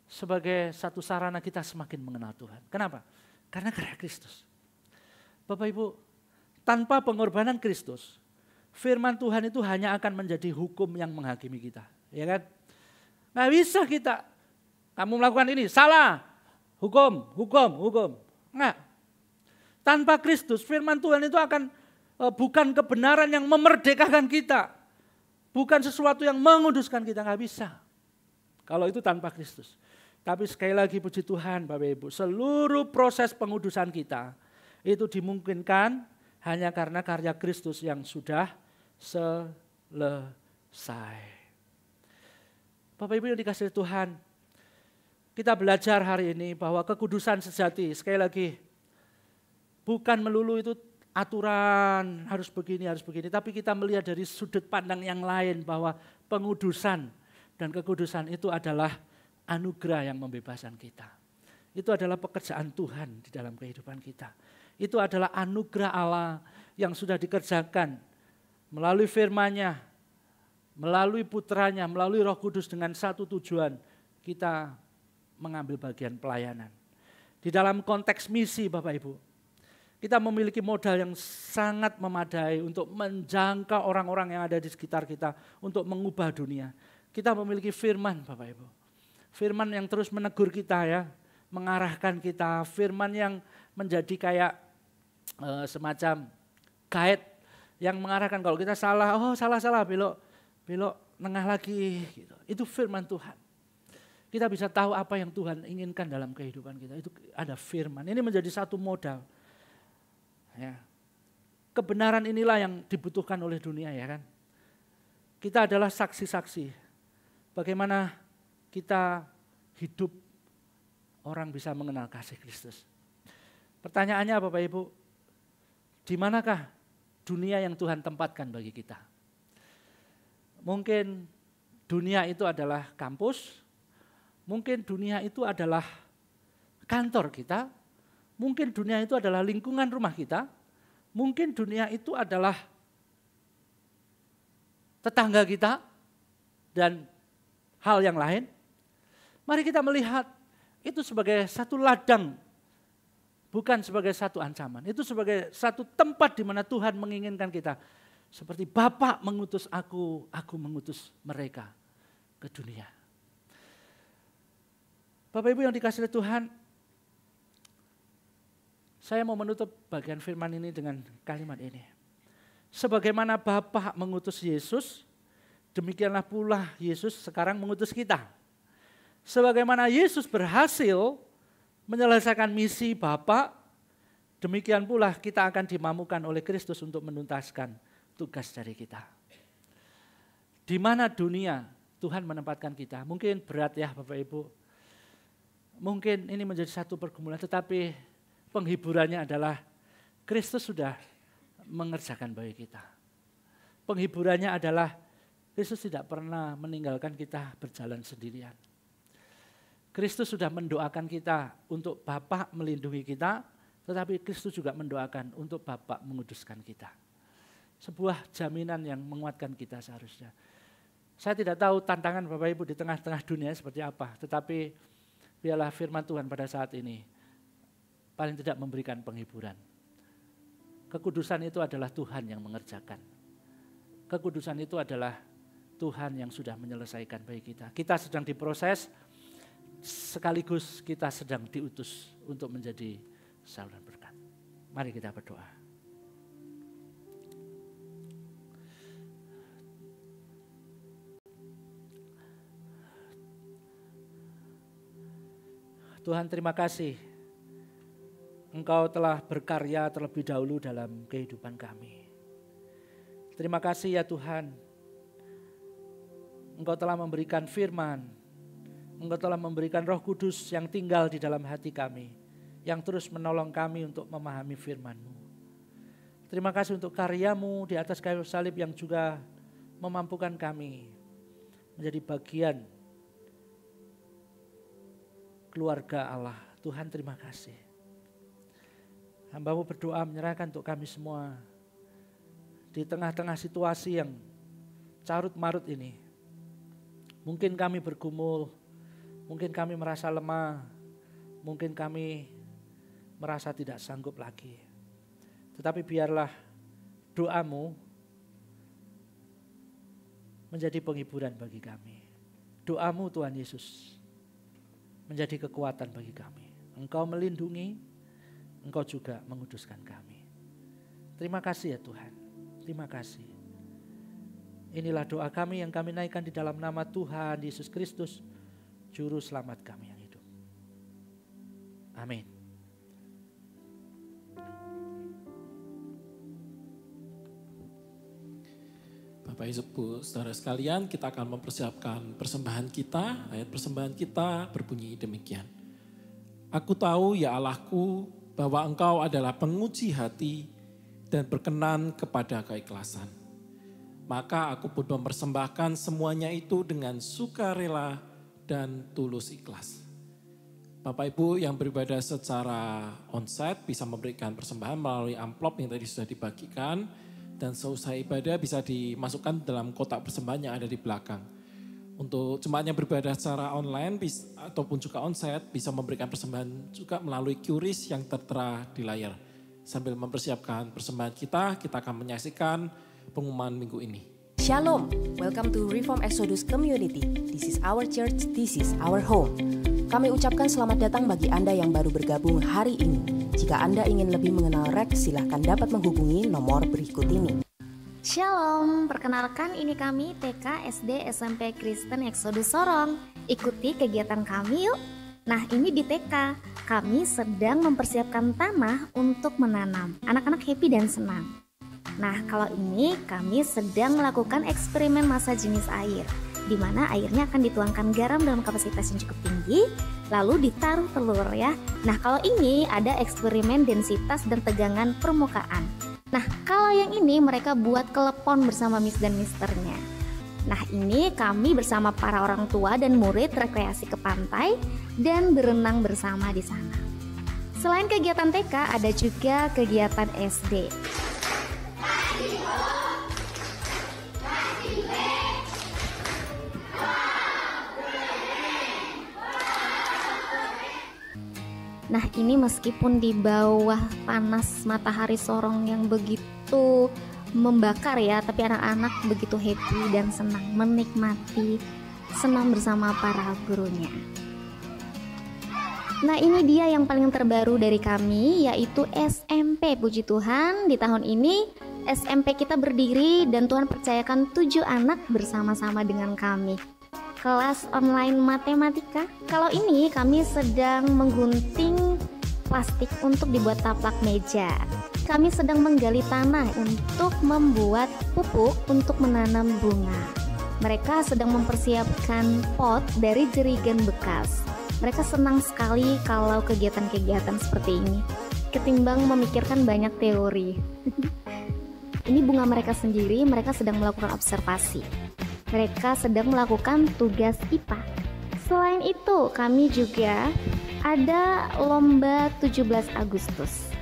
[SPEAKER 4] sebagai satu sarana kita semakin mengenal Tuhan. Kenapa? Karena karya Kristus. Bapak Ibu, tanpa pengorbanan Kristus, firman Tuhan itu hanya akan menjadi hukum yang menghakimi kita. Ya kan? Nggak bisa kita, kamu melakukan ini, salah, hukum. Enggak. Tanpa Kristus, firman Tuhan itu akan bukan kebenaran yang memerdekakan kita. Bukan sesuatu yang menguduskan kita, nggak bisa. Kalau itu tanpa Kristus. Tapi sekali lagi puji Tuhan Bapak Ibu, seluruh proses pengudusan kita itu dimungkinkan hanya karena karya Kristus yang sudah selesai. Bapak Ibu yang dikasihi Tuhan, kita belajar hari ini bahwa kekudusan sejati, sekali lagi, bukan melulu itu aturan harus begini, tapi kita melihat dari sudut pandang yang lain bahwa pengudusan dan kekudusan itu adalah anugerah yang membebaskan kita. Itu adalah pekerjaan Tuhan di dalam kehidupan kita. Itu adalah anugerah Allah yang sudah dikerjakan melalui firman-Nya, melalui putranya, melalui Roh Kudus dengan satu tujuan, kita mengambil bagian pelayanan. Di dalam konteks misi Bapak Ibu, kita memiliki modal yang sangat memadai untuk menjangkau orang-orang yang ada di sekitar kita, untuk mengubah dunia. Kita memiliki firman Bapak Ibu. Firman yang terus menegur kita ya, mengarahkan kita. Firman yang menjadi kayak semacam guide yang mengarahkan kalau kita salah, salah, belok nengah lagi. Gitu. Itu firman Tuhan. Kita bisa tahu apa yang Tuhan inginkan dalam kehidupan kita. Itu ada firman. Ini menjadi satu modal. Ya. Kebenaran inilah yang dibutuhkan oleh dunia ya kan. Kita adalah saksi-saksi. Bagaimana kita hidup orang bisa mengenal kasih Kristus. Pertanyaannya Bapak Ibu, di manakah dunia yang Tuhan tempatkan bagi kita? Mungkin dunia itu adalah kampus, mungkin dunia itu adalah kantor kita, mungkin dunia itu adalah lingkungan rumah kita, mungkin dunia itu adalah tetangga kita dan hal yang lain. Mari kita melihat itu sebagai satu ladang, bukan sebagai satu ancaman. Itu sebagai satu tempat di mana Tuhan menginginkan kita. Seperti Bapa mengutus aku mengutus mereka ke dunia. Bapak Ibu yang dikasihi Tuhan, saya mau menutup bagian firman ini dengan kalimat ini. Sebagaimana Bapa mengutus Yesus, demikianlah pula Yesus sekarang mengutus kita. Sebagaimana Yesus berhasil menyelesaikan misi Bapa, demikian pula kita akan dimampukan oleh Kristus untuk menuntaskan tugas dari kita. Di mana dunia Tuhan menempatkan kita. Mungkin berat ya Bapak Ibu. Mungkin ini menjadi satu pergumulan, tetapi penghiburannya adalah Kristus sudah mengerjakan bagi kita. Penghiburannya adalah Kristus tidak pernah meninggalkan kita berjalan sendirian. Kristus sudah mendoakan kita untuk Bapa melindungi kita, tetapi Kristus juga mendoakan untuk Bapa menguduskan kita. Sebuah jaminan yang menguatkan kita seharusnya. Saya tidak tahu tantangan Bapak Ibu di tengah-tengah dunia seperti apa, tetapi biarlah firman Tuhan pada saat ini paling tidak memberikan penghiburan. Kekudusan itu adalah Tuhan yang mengerjakan. Kekudusan itu adalah Tuhan yang sudah menyelesaikan bagi kita. Kita sedang diproses, sekaligus kita sedang diutus untuk menjadi saluran berkat. Mari kita berdoa. Tuhan, terima kasih. Engkau telah berkarya terlebih dahulu dalam kehidupan kami. Terima kasih ya Tuhan. Engkau telah memberikan firman. Engkau telah memberikan Roh Kudus yang tinggal di dalam hati kami. Yang terus menolong kami untuk memahami firman-Mu. Terima kasih untuk karya-Mu di atas kayu salib yang juga memampukan kami menjadi bagian keluarga Allah. Tuhan, terima kasih. Hamba-Mu berdoa menyerahkan untuk kami semua di tengah-tengah situasi yang carut marut ini. Mungkin kami bergumul, mungkin kami merasa lemah, mungkin kami merasa tidak sanggup lagi. Tetapi biarlah doa-Mu menjadi penghiburan bagi kami. Doa-Mu Tuhan Yesus menjadi kekuatan bagi kami. Engkau melindungi, Engkau juga menguduskan kami. Terima kasih ya Tuhan. Terima kasih. Inilah doa kami yang kami naikkan di dalam nama Tuhan Yesus Kristus, Juru Selamat kami yang hidup. Amin.
[SPEAKER 5] Bapak Ibu, saudara sekalian, kita akan mempersiapkan persembahan kita. Ayat persembahan kita berbunyi demikian. Aku tahu ya Allahku bahwa Engkau adalah penguji hati dan berkenan kepada keikhlasan. Maka aku pun mempersembahkan semuanya itu dengan sukarela dan tulus ikhlas. Bapak Ibu yang beribadah secara onsite bisa memberikan persembahan melalui amplop yang tadi sudah dibagikan. Dan seusai ibadah bisa dimasukkan dalam kotak persembahan yang ada di belakang. Untuk jemaat yang beribadah secara online ataupun juga onsite bisa memberikan persembahan juga melalui QRIS yang tertera di layar. Sambil mempersiapkan persembahan kita akan menyaksikan pengumuman minggu ini.
[SPEAKER 7] Shalom, welcome to Reform Exodus Community. This is our church, this is our home. Kami ucapkan selamat datang bagi Anda yang baru bergabung hari ini. Jika Anda ingin lebih mengenal REX, silahkan dapat menghubungi nomor berikut ini.
[SPEAKER 8] Shalom, perkenalkan ini kami TK, SD, SMP Kristen Exodus Sorong. Ikuti kegiatan kami yuk. Nah ini di TK, kami sedang mempersiapkan tanah untuk menanam. Anak-anak happy dan senang. Nah kalau ini kami sedang melakukan eksperimen massa jenis air, di mana airnya akan dituangkan garam dalam kapasitas yang cukup tinggi, lalu ditaruh telur ya. Nah kalau ini ada eksperimen densitas dan tegangan permukaan. Nah kalau yang ini mereka buat kelepon bersama Miss dan Misternya. Nah ini kami bersama para orang tua dan murid rekreasi ke pantai dan berenang bersama di sana. Selain kegiatan TK ada juga kegiatan SD. Nah ini meskipun di bawah panas matahari Sorong yang begitu membakar ya, tapi anak-anak begitu happy dan senang menikmati senam bersama para gurunya. Nah, ini dia yang paling terbaru dari kami, yaitu SMP. Puji Tuhan, di tahun ini SMP kita berdiri dan Tuhan percayakan 7 anak bersama-sama dengan kami. Kelas online matematika. Kalau ini kami sedang menggunting plastik untuk dibuat taplak meja. Kami sedang menggali tanah untuk membuat pupuk untuk menanam bunga. Mereka sedang mempersiapkan pot dari jerigen bekas. Mereka senang sekali kalau kegiatan-kegiatan seperti ini, ketimbang memikirkan banyak teori. Ini bunga mereka sendiri, mereka sedang melakukan observasi. Mereka sedang melakukan tugas IPA. Selain itu, kami juga ada lomba 17 Agustus.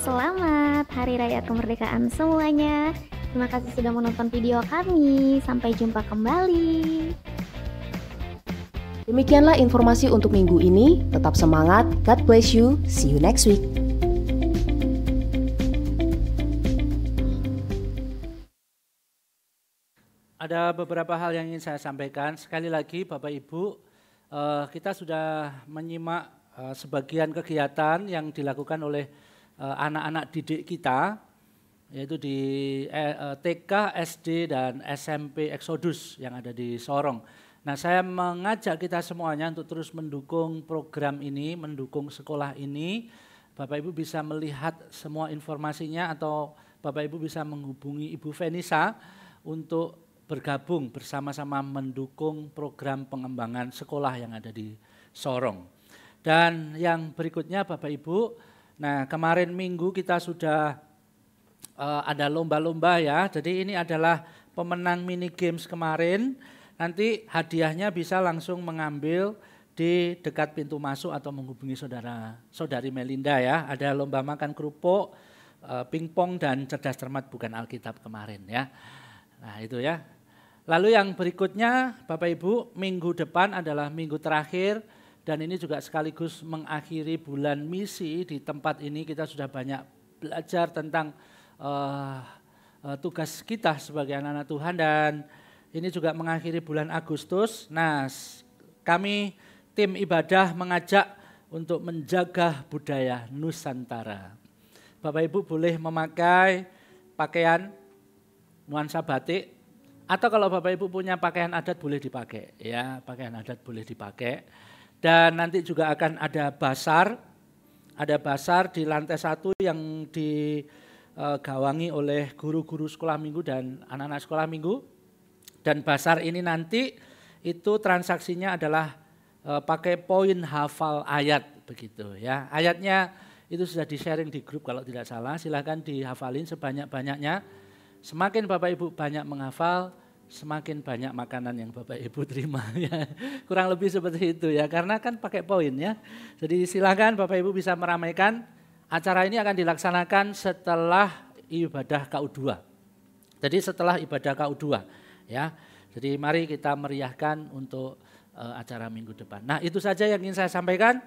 [SPEAKER 8] Selamat Hari Raya Kemerdekaan semuanya. Terima kasih sudah menonton video kami. Sampai jumpa kembali.
[SPEAKER 7] Demikianlah informasi untuk minggu ini. Tetap semangat. God bless you. See you next week.
[SPEAKER 4] Ada beberapa hal yang ingin saya sampaikan. Sekali lagi Bapak Ibu, kita sudah menyimak sebagian kegiatan yang dilakukan oleh anak-anak didik kita, yaitu di TK, SD, dan SMP Exodus yang ada di Sorong. Nah, saya mengajak kita semuanya untuk terus mendukung program ini, mendukung sekolah ini. Bapak Ibu bisa melihat semua informasinya atau Bapak Ibu bisa menghubungi Ibu Venisa untuk bergabung bersama-sama mendukung program pengembangan sekolah yang ada di Sorong. Dan yang berikutnya Bapak Ibu, nah kemarin minggu kita sudah ada lomba-lomba ya, jadi ini adalah pemenang mini games kemarin. Nanti hadiahnya bisa langsung mengambil di dekat pintu masuk atau menghubungi saudari Melinda ya. Ada lomba makan kerupuk, pingpong dan cerdas cermat bukan Alkitab kemarin ya. Nah itu ya. Lalu yang berikutnya Bapak Ibu, minggu depan adalah minggu terakhir dan ini juga sekaligus mengakhiri bulan misi. Di tempat ini kita sudah banyak belajar tentang tugas kita sebagai anak-anak Tuhan dan ini juga mengakhiri bulan Agustus. Nah, kami tim ibadah mengajak untuk menjaga budaya Nusantara. Bapak Ibu boleh memakai pakaian nuansa batik atau kalau Bapak Ibu punya pakaian adat boleh dipakai. Ya, pakaian adat boleh dipakai. Dan nanti juga akan ada basar di lantai 1 yang digawangi oleh guru-guru sekolah minggu dan anak-anak sekolah minggu. Dan basar ini nanti itu transaksinya adalah pakai poin hafal ayat begitu ya. Ayatnya itu sudah di-sharing di grup kalau tidak salah, silahkan dihafalin sebanyak-banyaknya. Semakin Bapak Ibu banyak menghafal, semakin banyak makanan yang Bapak Ibu terima ya. Kurang lebih seperti itu ya, karena kan pakai poin ya. Jadi silakan Bapak Ibu bisa meramaikan. Acara ini akan dilaksanakan setelah ibadah KU2. Jadi setelah ibadah KU2 ya. Jadi mari kita meriahkan untuk acara minggu depan. Nah, itu saja yang ingin saya sampaikan.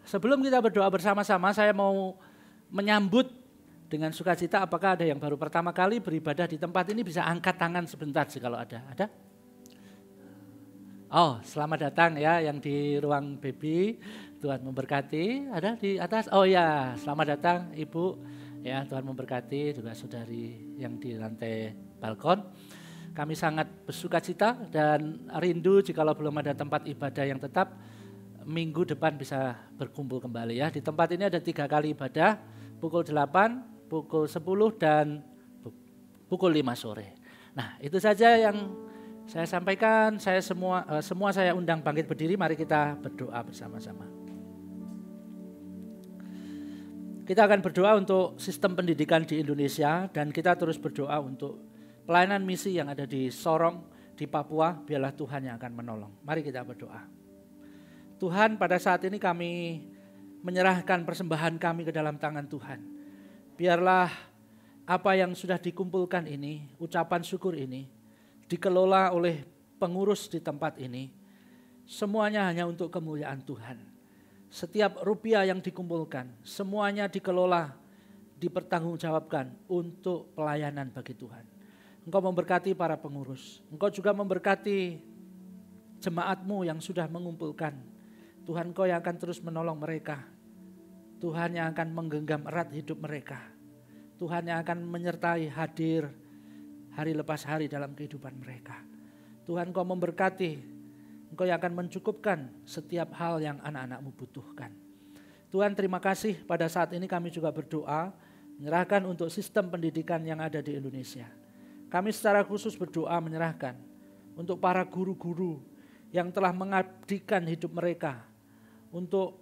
[SPEAKER 4] Sebelum kita berdoa bersama-sama, saya mau menyambut dengan sukacita. Apakah ada yang baru pertama kali beribadah di tempat ini bisa angkat tangan sebentar sih kalau ada? Ada? Oh, selamat datang ya yang di ruang baby. Tuhan memberkati. Ada di atas? Oh ya, selamat datang Ibu. Ya, Tuhan memberkati juga saudari yang di lantai balkon. Kami sangat bersukacita dan rindu jikalau belum ada tempat ibadah yang tetap, minggu depan bisa berkumpul kembali ya. Di tempat ini ada 3 kali ibadah, pukul 8, pukul 10 dan pukul 5 sore. Nah itu saja yang saya sampaikan, saya semua saya undang bangkit berdiri, mari kita berdoa bersama-sama. Kita akan berdoa untuk sistem pendidikan di Indonesia dan kita terus berdoa untuk pelayanan misi yang ada di Sorong, di Papua, biarlah Tuhan yang akan menolong. Mari kita berdoa. Tuhan, pada saat ini kami menyerahkan persembahan kami ke dalam tangan Tuhan. Biarlah apa yang sudah dikumpulkan ini, ucapan syukur ini, dikelola oleh pengurus di tempat ini. Semuanya hanya untuk kemuliaan Tuhan. Setiap rupiah yang dikumpulkan, semuanya dikelola, dipertanggungjawabkan untuk pelayanan bagi Tuhan. Engkau memberkati para pengurus, Engkau juga memberkati jemaat-Mu yang sudah mengumpulkan. Tuhan, Engkau yang akan terus menolong mereka. Tuhan yang akan menggenggam erat hidup mereka. Tuhan yang akan menyertai hadir hari lepas hari dalam kehidupan mereka. Tuhan, Engkau memberkati, Engkau yang akan mencukupkan setiap hal yang anak-anak-Mu butuhkan. Tuhan, terima kasih pada saat ini kami juga berdoa, menyerahkan untuk sistem pendidikan yang ada di Indonesia. Kami secara khusus berdoa menyerahkan untuk para guru-guru yang telah mengabdikan hidup mereka untuk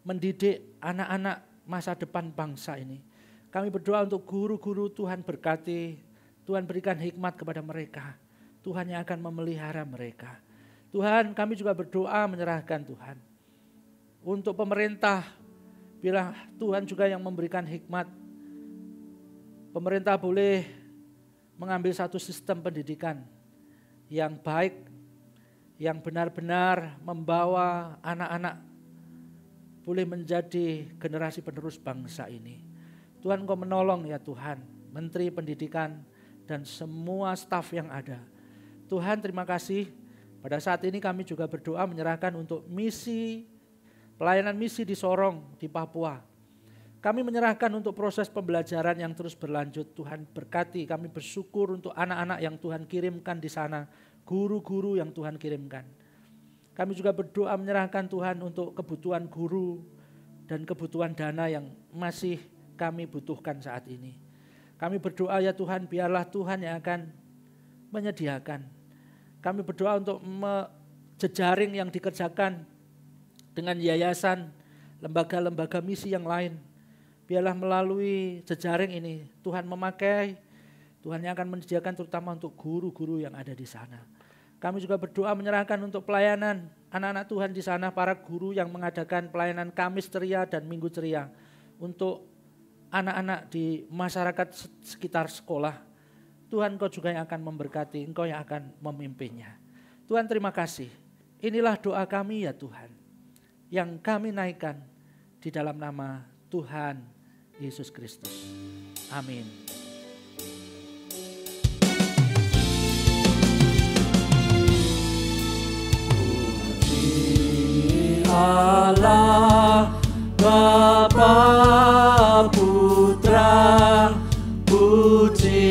[SPEAKER 4] mendidik anak-anak masa depan bangsa ini. Kami berdoa untuk guru-guru, Tuhan berkati, Tuhan berikan hikmat kepada mereka. Tuhan yang akan memelihara mereka. Tuhan, kami juga berdoa menyerahkan Tuhan untuk pemerintah, bila Tuhan juga yang memberikan hikmat. Pemerintah boleh mengambil satu sistem pendidikan yang baik, yang benar-benar membawa anak-anak boleh menjadi generasi penerus bangsa ini. Tuhan, Engkau menolong ya Tuhan, Menteri Pendidikan dan semua staf yang ada. Tuhan, terima kasih. Pada saat ini kami juga berdoa menyerahkan untuk misi, pelayanan misi di Sorong, di Papua. Kami menyerahkan untuk proses pembelajaran yang terus berlanjut. Tuhan berkati, kami bersyukur untuk anak-anak yang Tuhan kirimkan di sana, guru-guru yang Tuhan kirimkan. Kami juga berdoa menyerahkan Tuhan untuk kebutuhan guru dan kebutuhan dana yang masih kami butuhkan saat ini. Kami berdoa ya Tuhan, biarlah Tuhan yang akan menyediakan. Kami berdoa untuk jejaring yang dikerjakan dengan yayasan, lembaga-lembaga misi yang lain. Biarlah melalui jejaring ini Tuhan memakai, Tuhan yang akan menyediakan terutama untuk guru-guru yang ada di sana. Kami juga berdoa menyerahkan untuk pelayanan anak-anak Tuhan di sana, para guru yang mengadakan pelayanan Kamis Ceria dan Minggu Ceria untuk anak-anak di masyarakat sekitar sekolah. Tuhan, Engkau juga yang akan memberkati, Engkau yang akan memimpinnya. Tuhan, terima kasih. Inilah doa kami ya Tuhan, yang kami naikkan di dalam nama Tuhan Yesus Kristus. Amin.
[SPEAKER 6] Puji Allah Bapa Putra, puji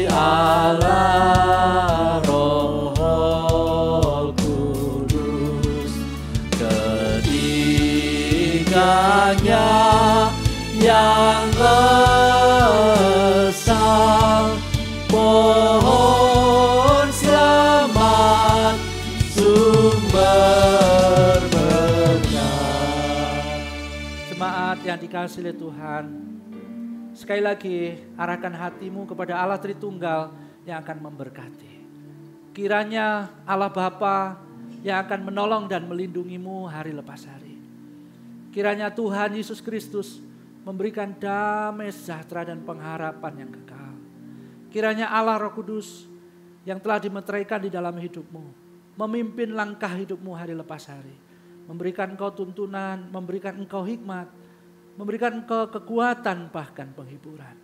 [SPEAKER 6] Allah Roh Kudus, ketiganya yang esa, pohon selamat, sumber berkat.
[SPEAKER 4] Jemaat yang dikasihi oleh Tuhan, sekali lagi arahkan hatimu kepada Allah Tritunggal yang akan memberkati. Kiranya Allah Bapa yang akan menolong dan melindungimu hari lepas hari. Kiranya Tuhan Yesus Kristus memberikan damai sejahtera dan pengharapan yang kekal. Kiranya Allah Roh Kudus yang telah dimeteraikan di dalam hidupmu, memimpin langkah hidupmu hari lepas hari. Memberikan engkau tuntunan, memberikan engkau hikmat, memberikan engkau kekuatan bahkan penghiburan.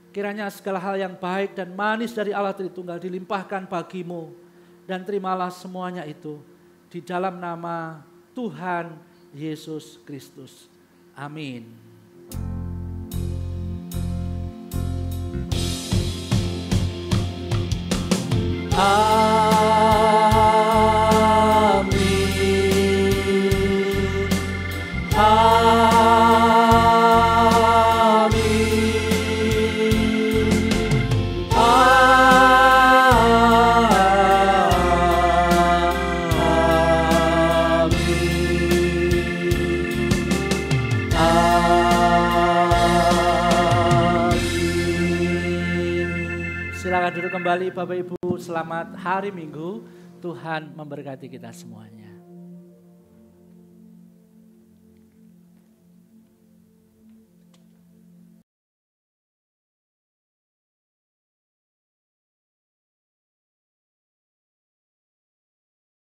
[SPEAKER 4] Kiranya segala hal yang baik dan manis dari Allah Tritunggal dilimpahkan bagimu. Dan terimalah semuanya itu di dalam nama Tuhan Yesus Kristus. Amin. Silakan duduk kembali Bapak Ibu, selamat hari Minggu, Tuhan memberkati kita semuanya.